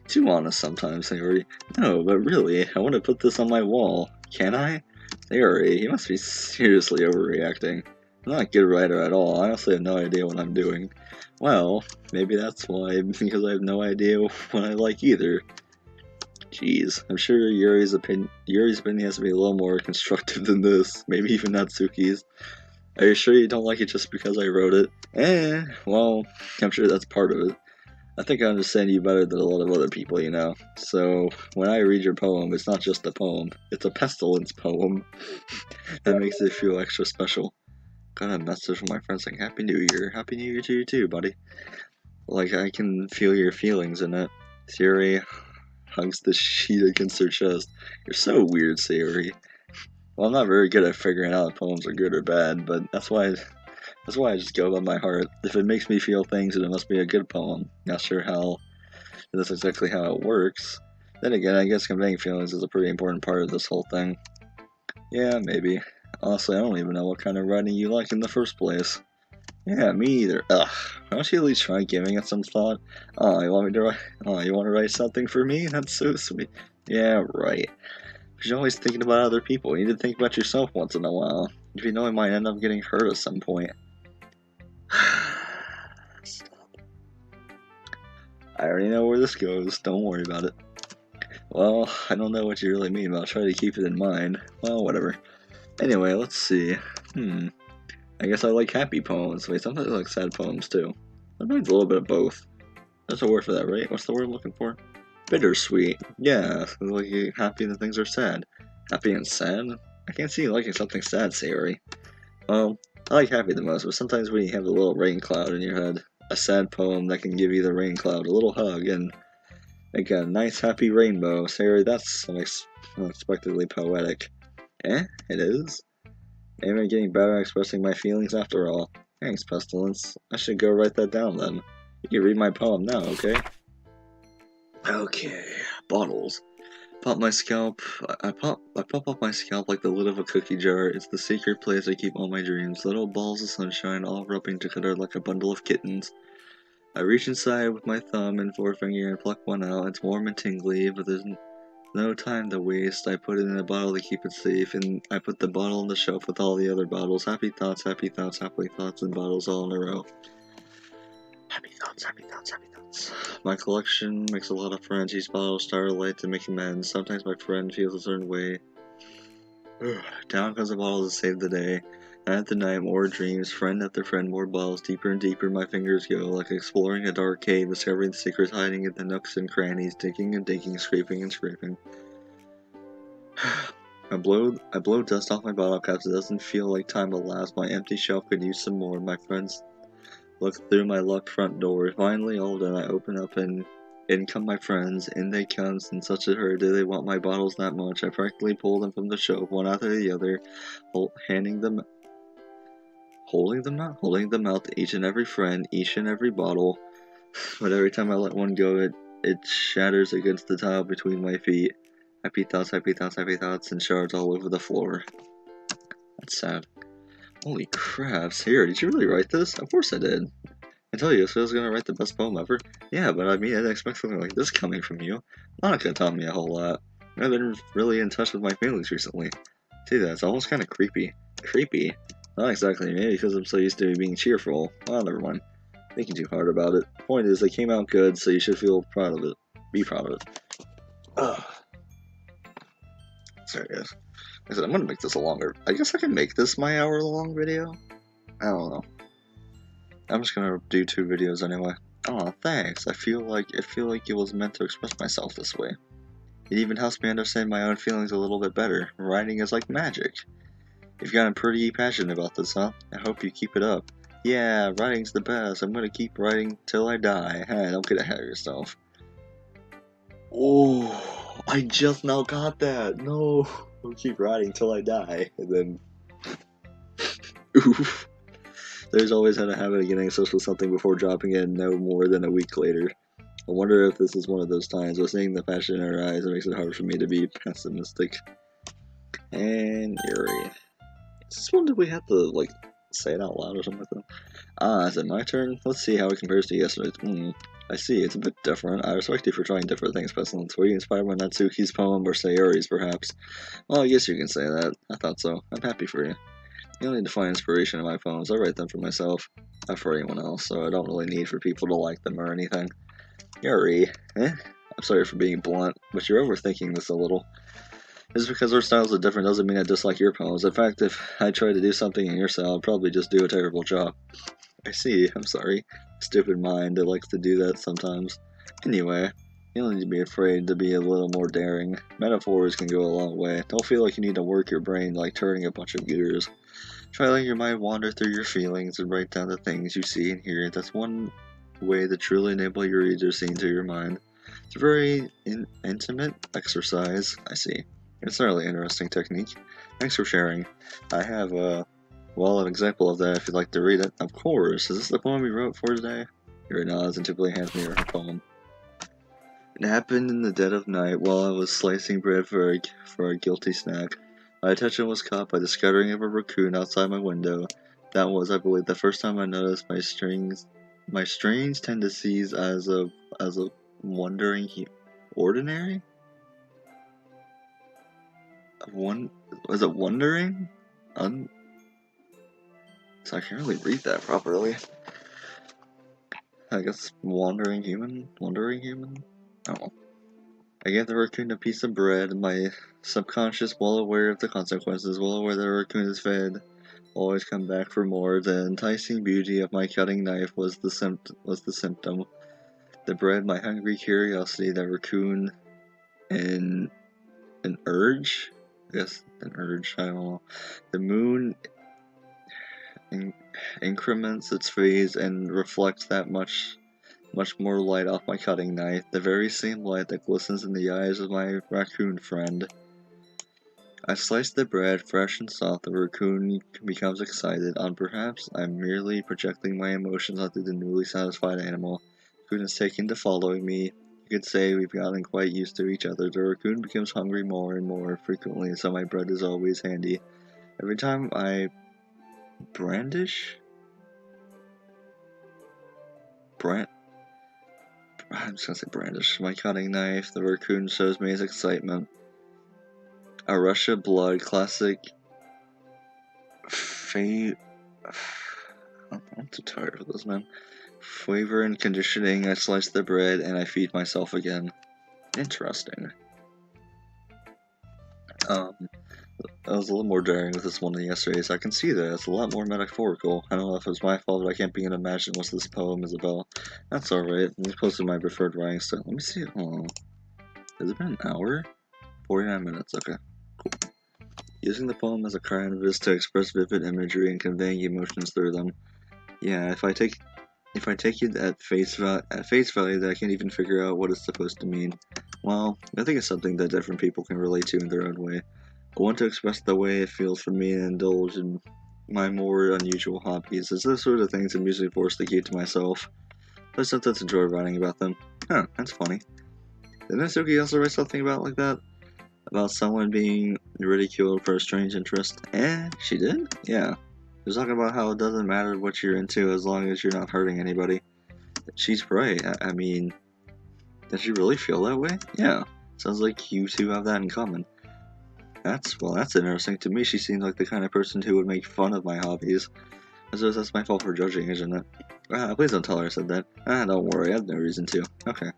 Too honest sometimes, Sayori. No, but really, I want to put this on my wall. Can I? Sayori, you must be seriously overreacting. I'm not a good writer at all. I honestly have no idea what I'm doing. Well, maybe that's why, because I have no idea what I like either. Jeez, I'm sure Yuri's opinion has to be a little more constructive than this. Maybe even Natsuki's. Are you sure you don't like it just because I wrote it? Well, I'm sure that's part of it. I think I understand you better than a lot of other people, you know. So, when I read your poem, it's not just a poem. It's a pestilence poem. That makes it feel extra special. Got a message from my friend saying, Happy New Year. Happy New Year to you too, buddy. Like, I can feel your feelings in it. Sayori hugs the sheet against her chest. You're so weird, Sayori. Well, I'm not very good at figuring out if poems are good or bad, but that's why I just go by my heart. If it makes me feel things, then it must be a good poem. Not sure how that's exactly how it works. Then again, I guess conveying feelings is a pretty important part of this whole thing. Yeah, maybe. Honestly, I don't even know what kind of writing you like in the first place. Yeah, me either. Ugh. Why don't you at least try giving it some thought? Oh, you want me to write? Oh, you want to write something for me? That's so sweet. Yeah, right. Because you're always thinking about other people. You need to think about yourself once in a while. If you know you might end up getting hurt at some point. Stop. I already know where this goes. Don't worry about it. Well, I don't know what you really mean, but I'll try to keep it in mind. Well, whatever. Anyway, let's see. I guess I like happy poems. Wait, sometimes I like sad poems too. Sometimes a little bit of both. There's a word for that, right? What's the word I'm looking for? Bittersweet. Yeah, like you're happy and things are sad. Happy and sad? I can't see you liking something sad, Sayori. Well, I like happy the most, but sometimes when you have a little rain cloud in your head, a sad poem that can give you the rain cloud a little hug and make a nice happy rainbow. Sayori, that's unexpectedly poetic. It is? Maybe I'm getting better at expressing my feelings after all. Thanks, Pestilence. I should go write that down then. You can read my poem now, okay? Okay, bottles. Pop my scalp. I pop up my scalp like the lid of a cookie jar. It's the secret place I keep all my dreams. Little balls of sunshine, all rubbing together like a bundle of kittens. I reach inside with my thumb and forefinger and pluck one out. It's warm and tingly, but there's no time to waste. I put it in a bottle to keep it safe, and I put the bottle on the shelf with all the other bottles. Happy thoughts, happy thoughts, happy thoughts, and bottles all in a row. Happy thoughts, happy thoughts, happy thoughts. My collection makes a lot of friends. Each bottle starlight to make amends. Sometimes my friend feels a certain way. Down comes a bottle to save the day. And at the night, more dreams. Friend after friend, more bottles. Deeper and deeper my fingers go, like exploring a dark cave, discovering the secrets hiding in the nooks and crannies, digging and digging, scraping and scraping. I blow dust off my bottle caps. It doesn't feel like time will last. My empty shelf could use some more. My friends look through my locked front door. Finally, all done, I open up and In come my friends, in they come in such a hurry. Do they want my bottles that much? I practically pull them from the shelf, one after the other, holding them out to each and every friend, each and every bottle. But every time I let one go, it shatters against the tile between my feet. Happy thoughts, and shards all over the floor. That's sad. Holy craps. Here, did you really write this? Of course I did. I tell you, so I was gonna write the best poem ever. Yeah, but I mean, I didn't expect something like this coming from you. Monica taught me a whole lot. I've been really in touch with my feelings recently. See that? It's almost kind of creepy. Creepy? Not exactly, maybe because I'm so used to being cheerful. Well, never mind. Thinking too hard about it. Point is, they came out good, so you should feel proud of it. Be proud of it. Ugh. Sorry, guys. I said, I'm gonna make this a longer. I guess I can make this my hour-long video? I don't know. I'm just gonna do 2 videos anyway. Oh, thanks. I feel like it was meant to express myself this way. It even helps me understand my own feelings a little bit better. Writing is like magic. You've gotten pretty passionate about this, huh? I hope you keep it up. Yeah, writing's the best. I'm gonna keep writing till I die. Hey, don't get ahead of yourself. Oh, I just now got that. No, I'll keep writing till I die. And then, oof. There's always had a habit of getting obsessed with something before dropping it no more than a week later. I wonder if this is one of those times. With seeing the passion in her eyes, it makes it hard for me to be pessimistic. And Yuri. Is this one that we have to, like, say it out loud or something like that? Ah, is it my turn? Let's see how it compares to yesterday's. I see, it's a bit different. I respect you for trying different things, Pestilence. Were you inspired by Natsuki's poem or Sayori's, perhaps? Well, I guess you can say that. I thought so. I'm happy for you. You don't need to find inspiration in my poems. I write them for myself, not for anyone else, so I don't really need for people to like them or anything. Yuri, I'm sorry for being blunt, but you're overthinking this a little. Just because our styles are different doesn't mean I dislike your poems. In fact, if I tried to do something in your style, I'd probably just do a terrible job. I see, I'm sorry. Stupid mind, it likes to do that sometimes. Anyway, you don't need to be afraid to be a little more daring. Metaphors can go a long way. Don't feel like you need to work your brain like turning a bunch of gears. Try letting your mind wander through your feelings and write down the things you see and hear. That's one way to truly enable your readers to see into your mind. It's a very intimate exercise. I see. It's a really interesting technique. Thanks for sharing. I have, an example of that if you'd like to read it. Of course. Is this the poem you wrote for today? Yuri nods and typically hands me her poem. It happened in the dead of night while I was slicing bread for a guilty snack. My attention was caught by the scattering of a raccoon outside my window. That was, I believe, the first time I noticed my strange tendencies as a wandering ordinary? Was it wondering? So I can't really read that properly. I guess wandering human? I don't know. I gave the raccoon a piece of bread, my subconscious, well aware of the consequences, well aware that a raccoon is fed, always come back for more. The enticing beauty of my cutting knife was the symptom. The bread, my hungry curiosity, the raccoon, and an urge? I guess an urge, I don't know. The moon increments its phase and reflects that much more light off my cutting knife, the very same light that glistens in the eyes of my raccoon friend. I slice the bread, fresh and soft. The raccoon becomes excited. Perhaps I'm merely projecting my emotions onto the newly satisfied animal. The raccoon is taken to following me. You could say we've gotten quite used to each other. The raccoon becomes hungry more and more frequently, so my bread is always handy. Every time I brandish? I'm just gonna say brandish my cutting knife. The raccoon shows me his excitement. A rush of blood, classic. I'm too tired of this, man. Flavor and conditioning. I slice the bread and I feed myself again. Interesting. I was a little more daring with this one than yesterday, so I can see that it's a lot more metaphorical. I don't know if it's my fault, but I can't begin to imagine what this poem is about. That's alright. It's posted my preferred writing style. Let me see. Oh, has it been an hour? 49 minutes. Okay, cool. Using the poem as a canvas to express vivid imagery and conveying emotions through them. Yeah, if I take If I take it at face value, that I can't even figure out what it's supposed to mean, well, I think it's something that different people can relate to in their own way. I want to express the way it feels for me and indulge in my more unusual hobbies. It's those sort of things I'm usually forced to keep to myself, but I sometimes enjoy writing about them. Huh, that's funny. Didn't Suki also write something about like that? About someone being ridiculed for a strange interest? She did? Yeah. She was talking about how it doesn't matter what you're into as long as you're not hurting anybody. She's right. I mean, does she really feel that way? Yeah. Sounds like you two have that in common. That's interesting. To me, she seems like the kind of person who would make fun of my hobbies. I suppose that's my fault for judging, isn't it? Please don't tell her I said that. Don't worry, I have no reason to. Okay.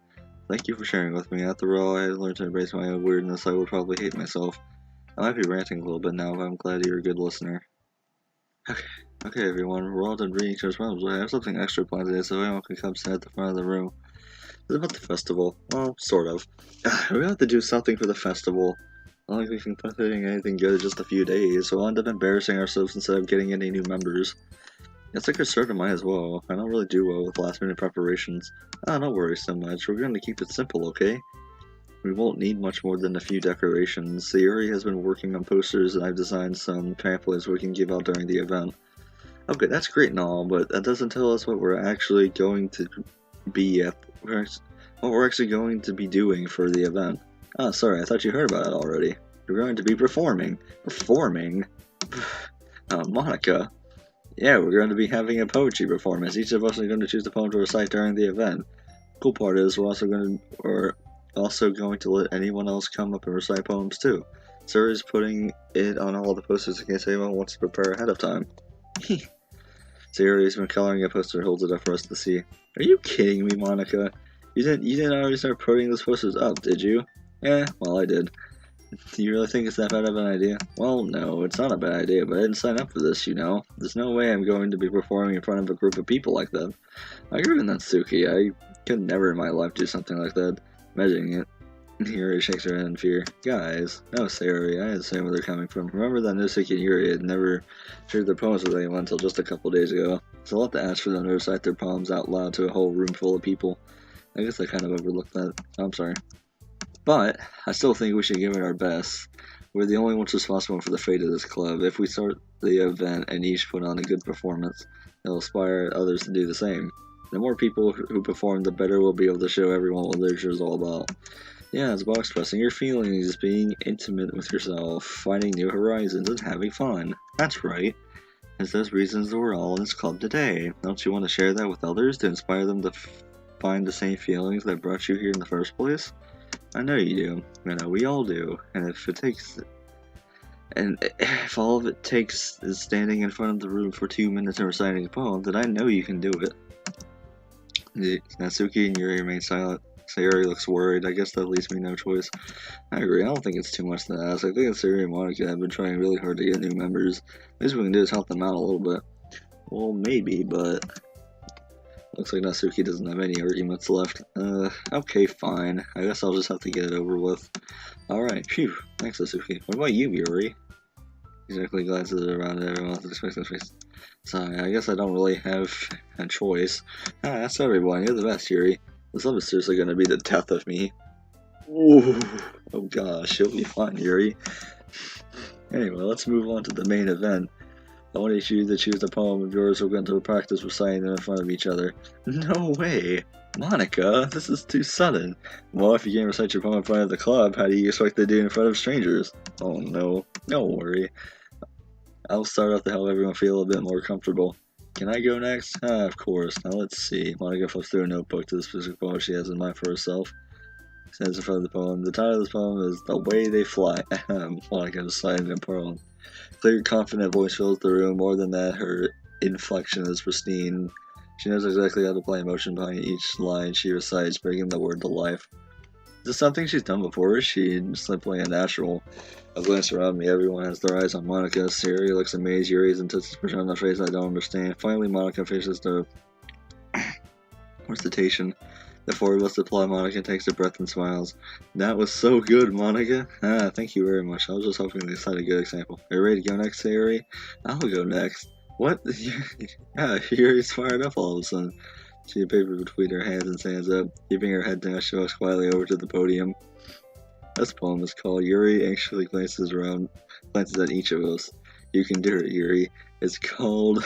Thank you for sharing with me. After all, I learned to embrace my own weirdness. I would probably hate myself. I might be ranting a little bit now, but I'm glad you're a good listener. Okay, everyone, we're all done reading each other's problems. I have something extra planned today, so everyone can come sit at the front of the room. It's about the festival. Well, sort of. We have to do something for the festival. I don't think we can put anything good in just a few days, so we'll end up embarrassing ourselves instead of getting any new members. It's like a cert of mine as well. I don't really do well with last-minute preparations. Don't worry so much. We're going to keep it simple, okay? We won't need much more than a few decorations. Sayuri has been working on posters, and I've designed some pamphlets we can give out during the event. Okay, that's great and all, but that doesn't tell us what we're actually going to be what we're actually going to be doing for the event. Sorry, I thought you heard about it already. We're going to be performing. Performing? Monica. Yeah, we're going to be having a poetry performance. Each of us are going to choose a poem to recite during the event. Cool part is we're also going to let anyone else come up and recite poems too. Sarah's putting it on all the posters in case anyone wants to prepare ahead of time. Sarah's been coloring a poster and holds it up for us to see. Are you kidding me, Monica? You didn't already start putting those posters up, did you? Yeah, well, I did. Do you really think it's that bad of an idea? Well, no, it's not a bad idea, but I didn't sign up for this, you know? There's no way I'm going to be performing in front of a group of people like that. I agree with Natsuki. I could never in my life do something like that. Imagining it. Yuri shakes her head in fear. Guys, no, Sayuri, I understand where they're coming from. Remember that Natsuki and Yuri had never shared their poems with anyone until just a couple days ago. It's a lot to ask for them to recite their poems out loud to a whole room full of people. I guess I kind of overlooked that. I'm sorry. But I still think we should give it our best. We're the only ones responsible for the fate of this club. If we start the event and each put on a good performance, it'll inspire others to do the same. The more people who perform, the better we'll be able to show everyone what literature is all about. Yeah, it's about expressing your feelings, being intimate with yourself, finding new horizons, and having fun. That's right. It's those reasons that we're all in this club today. Don't you want to share that with others to inspire them to find the same feelings that brought you here in the first place? I know you do. I know we all do. And if all of it takes is standing in front of the room for 2 minutes and reciting a poem, then I know you can do it. Natsuki and Yuri remain silent. Sayuri looks worried. I guess that leaves me no choice. I agree. I don't think it's too much to ask. I think Sayuri and Monica have been trying really hard to get new members. The least we can do is help them out a little bit. Well, maybe, but looks like Natsuki doesn't have any arguments left. Okay, fine. I guess I'll just have to get it over with. Alright, phew. Thanks, Natsuki. What about you, Yuri? Exactly glances around at everyone with expression face. Sorry, I guess I don't really have a choice. That's everyone. You're the best, Yuri. This love is seriously gonna be the death of me. Ooh. Oh gosh, you'll be fine, Yuri. Anyway, let's move on to the main event. I want you to choose a poem of yours. We're going to practice reciting them in front of each other. No way! Monica, this is too sudden. Well, if you can't recite your poem in front of the club, how do you expect to do it in front of strangers? Oh no, don't worry. I'll start off to help everyone feel a bit more comfortable. Can I go next? Of course. Now let's see. Monica flips through a notebook to the specific poem she has in mind for herself. Stands in front of the poem. The title of this poem is The Way They Fly. Monica recited a poem. Clear, confident voice fills the room. More than that, her inflection is pristine. She knows exactly how to play emotion behind each line she recites, bringing the word to life. Is this something she's done before? Is she simply a natural? I glance around me. Everyone has their eyes on Monica. Sayuri looks amazed. Yuri's anticipation on the face I don't understand. Finally, Monica faces the recitation. The four of us apply. Monica takes a breath and smiles. That was so good, Monica. Thank you very much. I was just hoping to set a good example. Are you ready to go next, Sayuri? I'll go next. What? Yuri's fired up all of a sudden. She had paper between her hands and stands up. Keeping her head down, she walks quietly over to the podium. This poem is called Yuri Anxiously Glances at each of us. You can do it, Yuri. It's called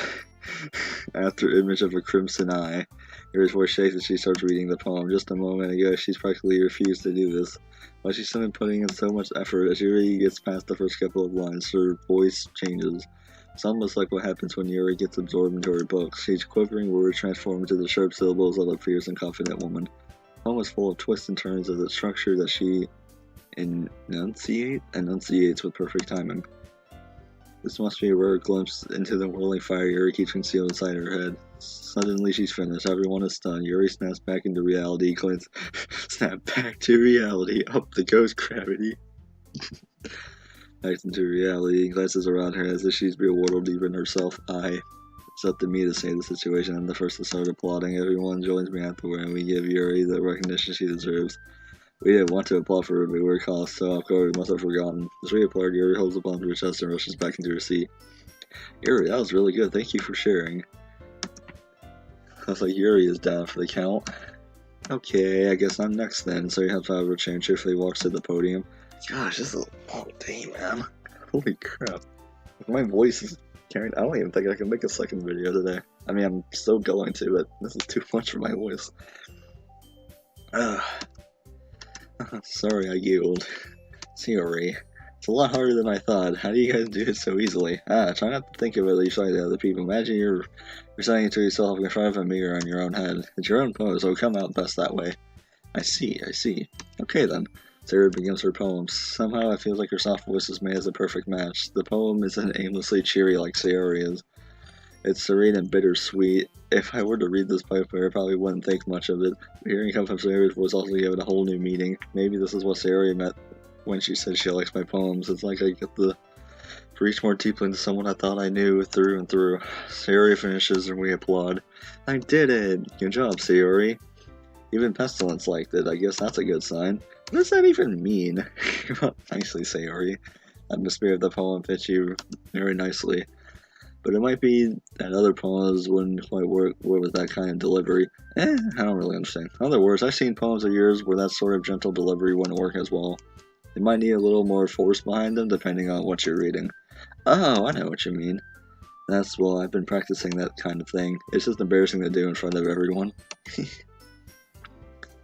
After Image of a Crimson Eye. Yuri's voice shakes as she starts reading the poem. Just a moment ago, she's practically refused to do this. Why she's suddenly putting in so much effort? As Yuri gets past the first couple of lines, her voice changes. It's almost like what happens when Yuri gets absorbed into her books. Each quivering word transforms into the sharp syllables of a fierce and confident woman. The poem is full of twists and turns of the structure that she enunciates with perfect timing. This must be a rare glimpse into the whirling fire Yuri keeps concealed inside her head. Suddenly she's finished. Everyone is stunned. Yuri snaps back into reality. Snap back to reality. Up the ghost gravity. Back into reality. Glances around her as if she's bewildered even herself. It's up to me to save the situation. I'm the first to start applauding. Everyone joins me afterward, and we give Yuri the recognition she deserves. We didn't want to applaud for her, but we were caught so off guard we must have forgotten. As we applaud, Yuri holds the bomb to her chest and rushes back into her seat. Yuri, that was really good. Thank you for sharing. Looks like Yuri is down for the count. Okay, I guess I'm next then. So you have to have a chain cheerfully walks to the podium. Gosh, this is a long day, man. Holy crap. My voice is carrying. I don't even think I can make a second video today. I mean, I'm still going to, but this is too much for my voice. Sorry I giggled. Yuri. It's a lot harder than I thought. How do you guys do it so easily? Try not to think of it like you're to other people. Imagine you're reciting it to yourself in front of a mirror on your own head. It's your own poem, so it'll come out best that way. I see. Okay then. Sarah begins her poem. Somehow it feels like her soft voice is made as a perfect match. The poem isn't aimlessly cheery like Sayori is. It's serene and bittersweet. If I were to read this by player, I probably wouldn't think much of it. But hearing it come from Sayori's voice also gave it a whole new meaning. Maybe this is what Sayori meant when she said she likes my poems. It's like I get to reach more deeply into someone I thought I knew through and through. Sayori finishes and we applaud. I did it! Good job, Sayori. Even Pestilence liked it. I guess that's a good sign. What does that even mean? Nicely, Sayori. The atmosphere of the poem fits you very nicely. But it might be that other poems wouldn't quite work with that kind of delivery. I don't really understand. In other words, I've seen poems of yours where that sort of gentle delivery wouldn't work as well. They might need a little more force behind them depending on what you're reading. Oh, I know what you mean. Well, I've been practicing that kind of thing. It's just embarrassing to do in front of everyone. The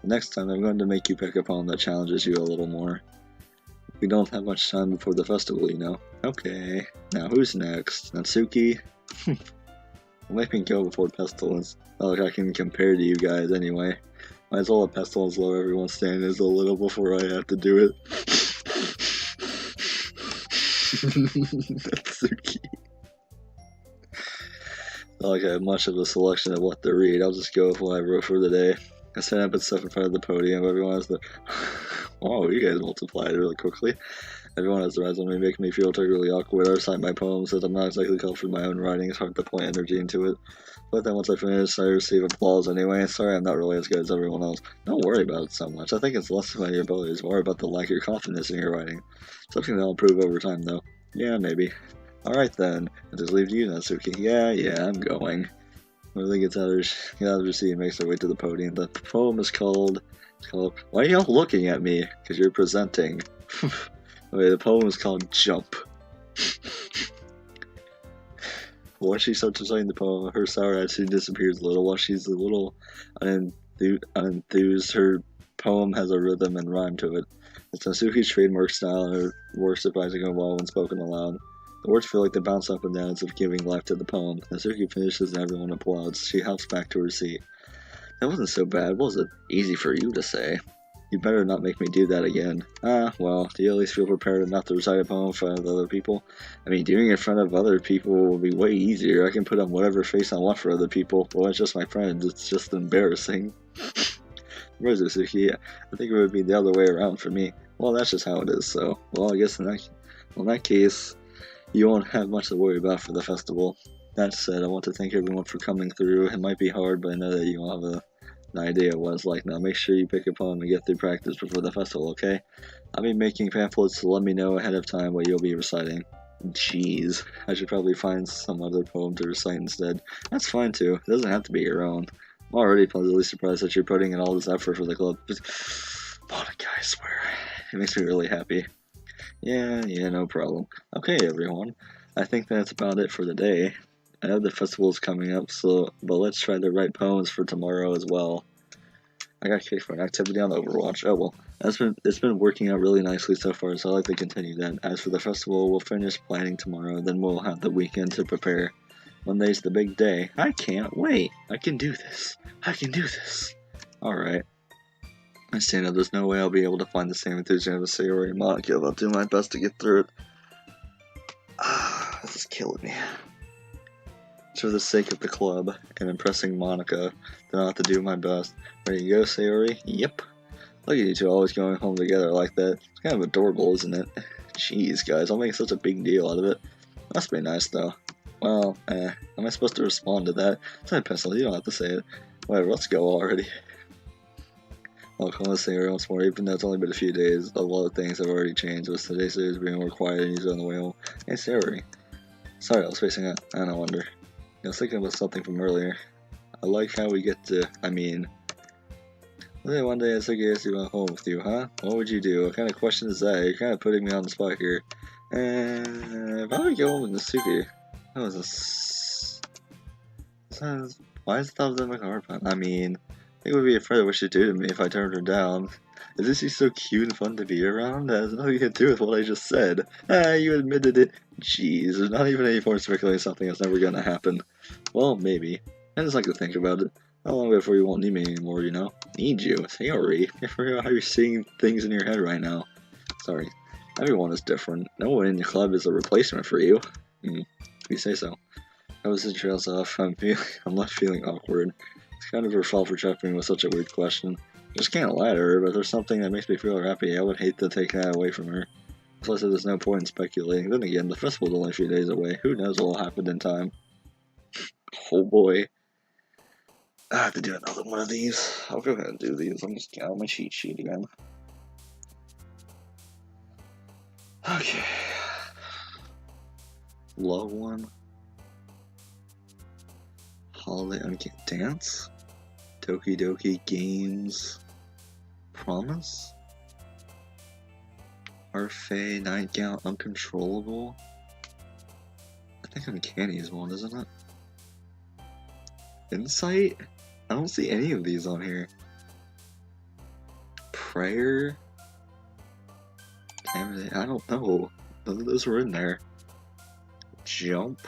next time I'm going to make you pick a poem that challenges you a little more. We don't have much time before the festival, you know. Okay, now who's next? Natsuki? Make me go before Pestilence. Not like I can compare to you guys anyway. Might as well let Pestilence lower everyone's standards a little before I have to do it. Natsuki. Not like I have much of a selection of what to read. I'll just go with what I wrote for the day. I stand up and stuff in front of the podium. Everyone has the... Wow, you guys multiplied really quickly. Everyone has the resume, making me feel terribly awkward. I recite my poems since I'm not exactly confident in my own writing. It's hard to point energy into it. But then once I finish, I receive applause anyway. Sorry I'm not really as good as everyone else. Don't worry about it so much. I think it's less about your abilities, more about the lack of confidence in your writing. Something that'll improve over time, though. Yeah, maybe. Alright then. I'll just leave you, Natsuki. Yeah, I'm going. Lily gets out of her seat and makes her way to the podium. The poem is called... Why are y'all looking at me? Because you're presenting. Okay, the poem is called Jump. Once she starts reciting the poem, her sour attitude disappears a little. While she's a little unenthused, her poem has a rhythm and rhyme to it. It's Natsuki's trademark style, and her words surprisingly well when spoken aloud. The words feel like they bounce up and down as if giving life to the poem. Natsuki finishes and everyone applauds. She hops back to her seat. That wasn't so bad, was it? Easy for you to say. You better not make me do that again. Well, do you at least feel prepared enough to recite a poem in front of other people? I mean, doing it in front of other people will be way easier. I can put on whatever face I want for other people. Well, it's just my friends. It's just embarrassing. Where's Natsuki? I think it would be the other way around for me. Well, that's just how it is, so... Well, I guess in that case, you won't have much to worry about for the festival. That said, I want to thank everyone for coming through. It might be hard, but I know that you all have an idea of what it's like now. Make sure you pick a poem and get through practice before the festival, okay? I'll be making pamphlets, so let me know ahead of time what you'll be reciting. Jeez, I should probably find some other poem to recite instead. That's fine too, it doesn't have to be your own. I'm already pleasantly surprised that you're putting in all this effort for the club. Monica, I swear. It makes me really happy. Yeah, no problem. Okay, everyone. I think that's about it for the day. I know the festival's coming up, but let's try to write poems for tomorrow as well. I got kicked for an activity on Overwatch. Oh well, it's been working out really nicely so far, so I'd like to continue that. As for the festival, we'll finish planning tomorrow, then we'll have the weekend to prepare. Monday's the big day. I can't wait. I can do this. I can do this. Alright. I stand up. There's no way I'll be able to find the same enthusiasm as Sayori and Monica, but I'll do my best to get through it. This is killing me. For the sake of the club and impressing Monica, then I'll have to do my best. Ready to go, Sayori? Yep. Look at you two always going home together like that. It's kind of adorable, isn't it? Jeez, guys, I'll make such a big deal out of it. Must be nice, though. Well, am I supposed to respond to that? It's not personal, you don't have to say it. Whatever, let's go already. I'll call this Sayori once more, even though it's only been a few days. A lot of things have already changed, with today's series being more quiet and he's on the way home. Hey, Sayori. Sorry, I was facing up. I don't wonder. I was thinking about something from earlier. I like how we get to, one day I said yes, you went home with you, huh? What would you do? What kind of question is that? You're kind of putting me on the spot here. Probably go home with Nasuki. That was why is that in my car? I think it would be afraid of what she'd do to me if I turned her down. Is this just so cute and fun to be around? That has nothing to do with what I just said. You admitted it. Jeez, there's not even any point speculating something that's never gonna happen. Well, maybe. I just like to think about it. How long before you won't need me anymore, you know? Need you? Sayori. I forgot how you're seeing things in your head right now. Sorry. Everyone is different. No one in the club is a replacement for you. If you say so. I was the trails off. I'm left feeling awkward. It's kind of her fault for trapping me with such a weird question. I just can't lie to her, but there's something that makes me feel happy. I would hate to take that away from her. Plus, there's no point in speculating. Then again, the festival's only a few days away. Who knows what will happen in time? Oh boy. I have to do another one of these. I'll go ahead and do these. I'm just getting out my cheat sheet again. Okay. Love one. Holiday Uncanny Dance. Doki Doki Games. Promise. Parfait Nightgown Uncontrollable. I think Uncanny is one, isn't it? Insight? I don't see any of these on here. Prayer? Damn it, I don't know. None of those were in there. Jump?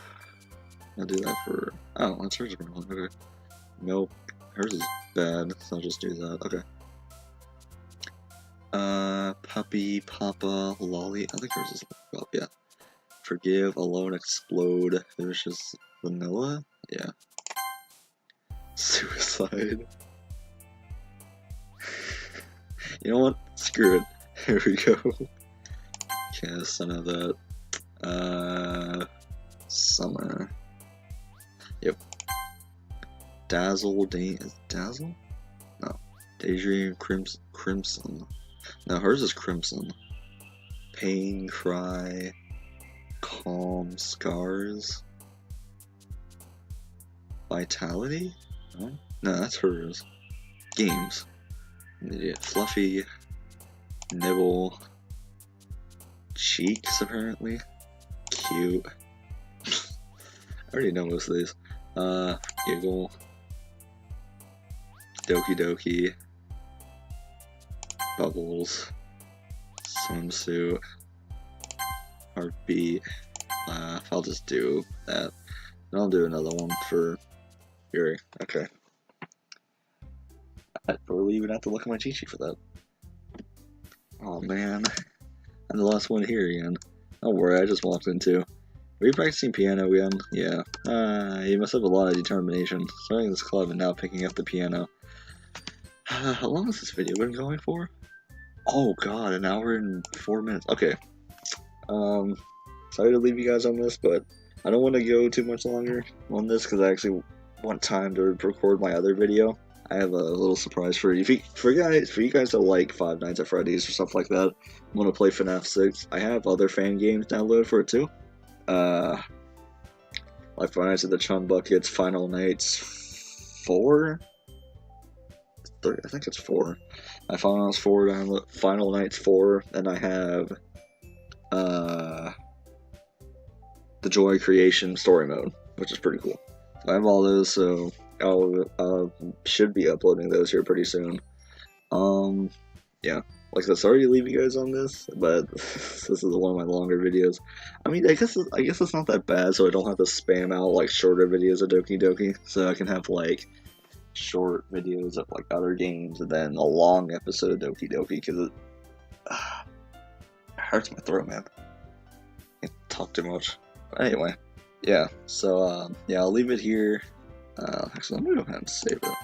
I'll do that for... Oh, that's hers. Okay. Nope. Hers is bad, so I'll just do that. Okay. Puppy, Papa, Lolly. I think hers is... Well, yeah. Forgive, Alone, Explode. There's just Vanilla? Yeah. Suicide. You know what? Screw it. Here we go. Yes, I know that. Summer. Yep. Dazzle, Dazzle? No. Daydream, Crimson. No, hers is Crimson. Pain, Cry, Calm, Scars. Vitality? No, that's hers. Games. Idiot. Fluffy. Nibble. Cheeks, apparently. Cute. I already know most of these. Giggle. Doki Doki. Bubbles. Swimsuit. Heartbeat. Laugh. I'll just do that. And I'll do another one for Yuri. Okay. I probably even have to look at my cheat sheet for that. Oh man. I'm the last one here again. Don't worry, I just walked into. Are you practicing piano again? Yeah. You must have a lot of determination. Starting this club and now picking up the piano. How long has this video been going for? Oh god, an hour and 4 minutes. Okay. Sorry to leave you guys on this, but I don't want to go too much longer on this because I actually want time to record my other video. I have a little surprise for you. For you guys that like Five Nights at Freddy's or stuff like that, I'm gonna play FNAF 6. I have other fan games downloaded for it too. Like Five Nights at the Chum Buckets, Final Nights 4, 3. I think it's 4. I Final Nights 4, Final Nights 4, and I have the Joy Creation story mode, which is pretty cool. So I have all those, so I'll should be uploading those here pretty soon. Yeah, like I said, sorry to leave you guys on this, but this is one of my longer videos. I mean, I guess it's not that bad, so I don't have to spam out like shorter videos of Doki Doki, so I can have like short videos of like other games and then a long episode of Doki Doki, because it hurts my throat, man. I talk too much. But anyway, yeah. So yeah, I'll leave it here. Actually, let me go ahead and save it.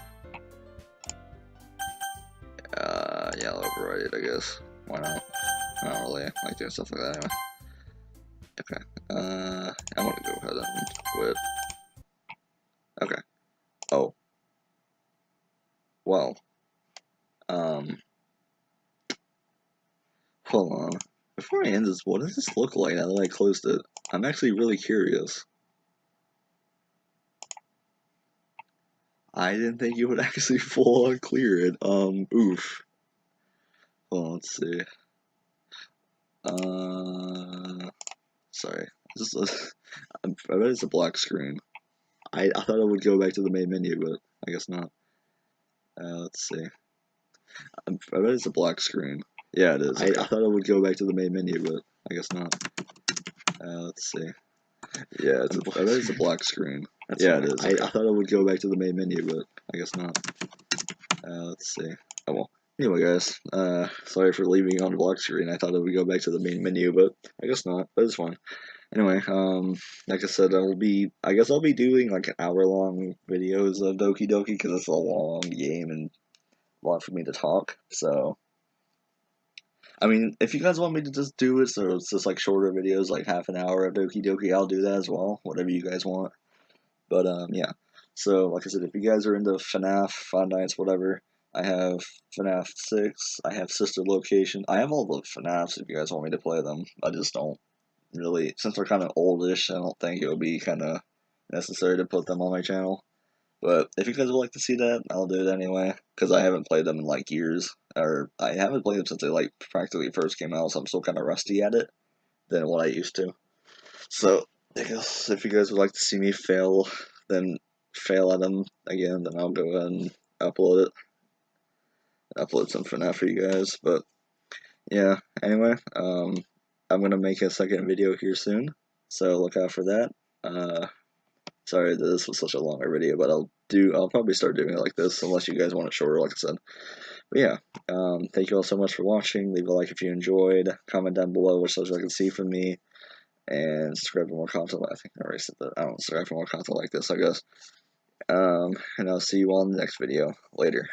Yeah, I'll overwrite it, I guess. Why not? I don't really like doing stuff like that anyway. Okay. I'm gonna go ahead and quit. Okay. Oh. Well. Hold on. Before I end this, what does this look like now that I closed it? I'm actually really curious. I didn't think you would actually full on clear it. Oof. Hold on, let's see. Sorry. I bet it's a black screen. I thought it would go back to the main menu, but I guess not. Let's see. I bet it's a black screen. Yeah, it is. Okay. I thought it would go back to the main menu, but I guess not. Let's see. Yeah, I bet it's a black screen. Yeah, it is. Okay. I thought it would go back to the main menu, but I guess not. Let's see. Oh well. Anyway, guys, sorry for leaving on black screen. I thought it would go back to the main menu, but I guess not. But it's fine. Anyway, like I said, I guess I'll be doing like an hour-long videos of Doki Doki because it's a long game and a lot for me to talk. So, I mean, if you guys want me to just do it, so it's just like shorter videos, like half an hour of Doki Doki, I'll do that as well. Whatever you guys want. But yeah. So, like I said, if you guys are into FNAF, Five Nights, whatever, I have FNAF 6. I have Sister Location. I have all the FNAFs if you guys want me to play them. I just don't really, since they're kind of oldish, I don't think it would be kind of necessary to put them on my channel. But if you guys would like to see that, I'll do it anyway, because I haven't played them in like years, or I haven't played them since they like practically first came out, so I'm still kind of rusty at it than what I used to. So I guess if you guys would like to see me fail at them again, then I'll go ahead and upload some FNAF for you guys. But yeah, anyway, I'm gonna make a second video here soon, so look out for that. Sorry that this was such a longer video, but I'll probably start doing it like this unless you guys want it shorter, like I said. But yeah, thank you all so much for watching. Leave a like if you enjoyed. Comment down below what stuff I can see from me, and subscribe for more content. I think I already said that. I don't subscribe for more content like this, I guess. And I'll see you all in the next video. Later.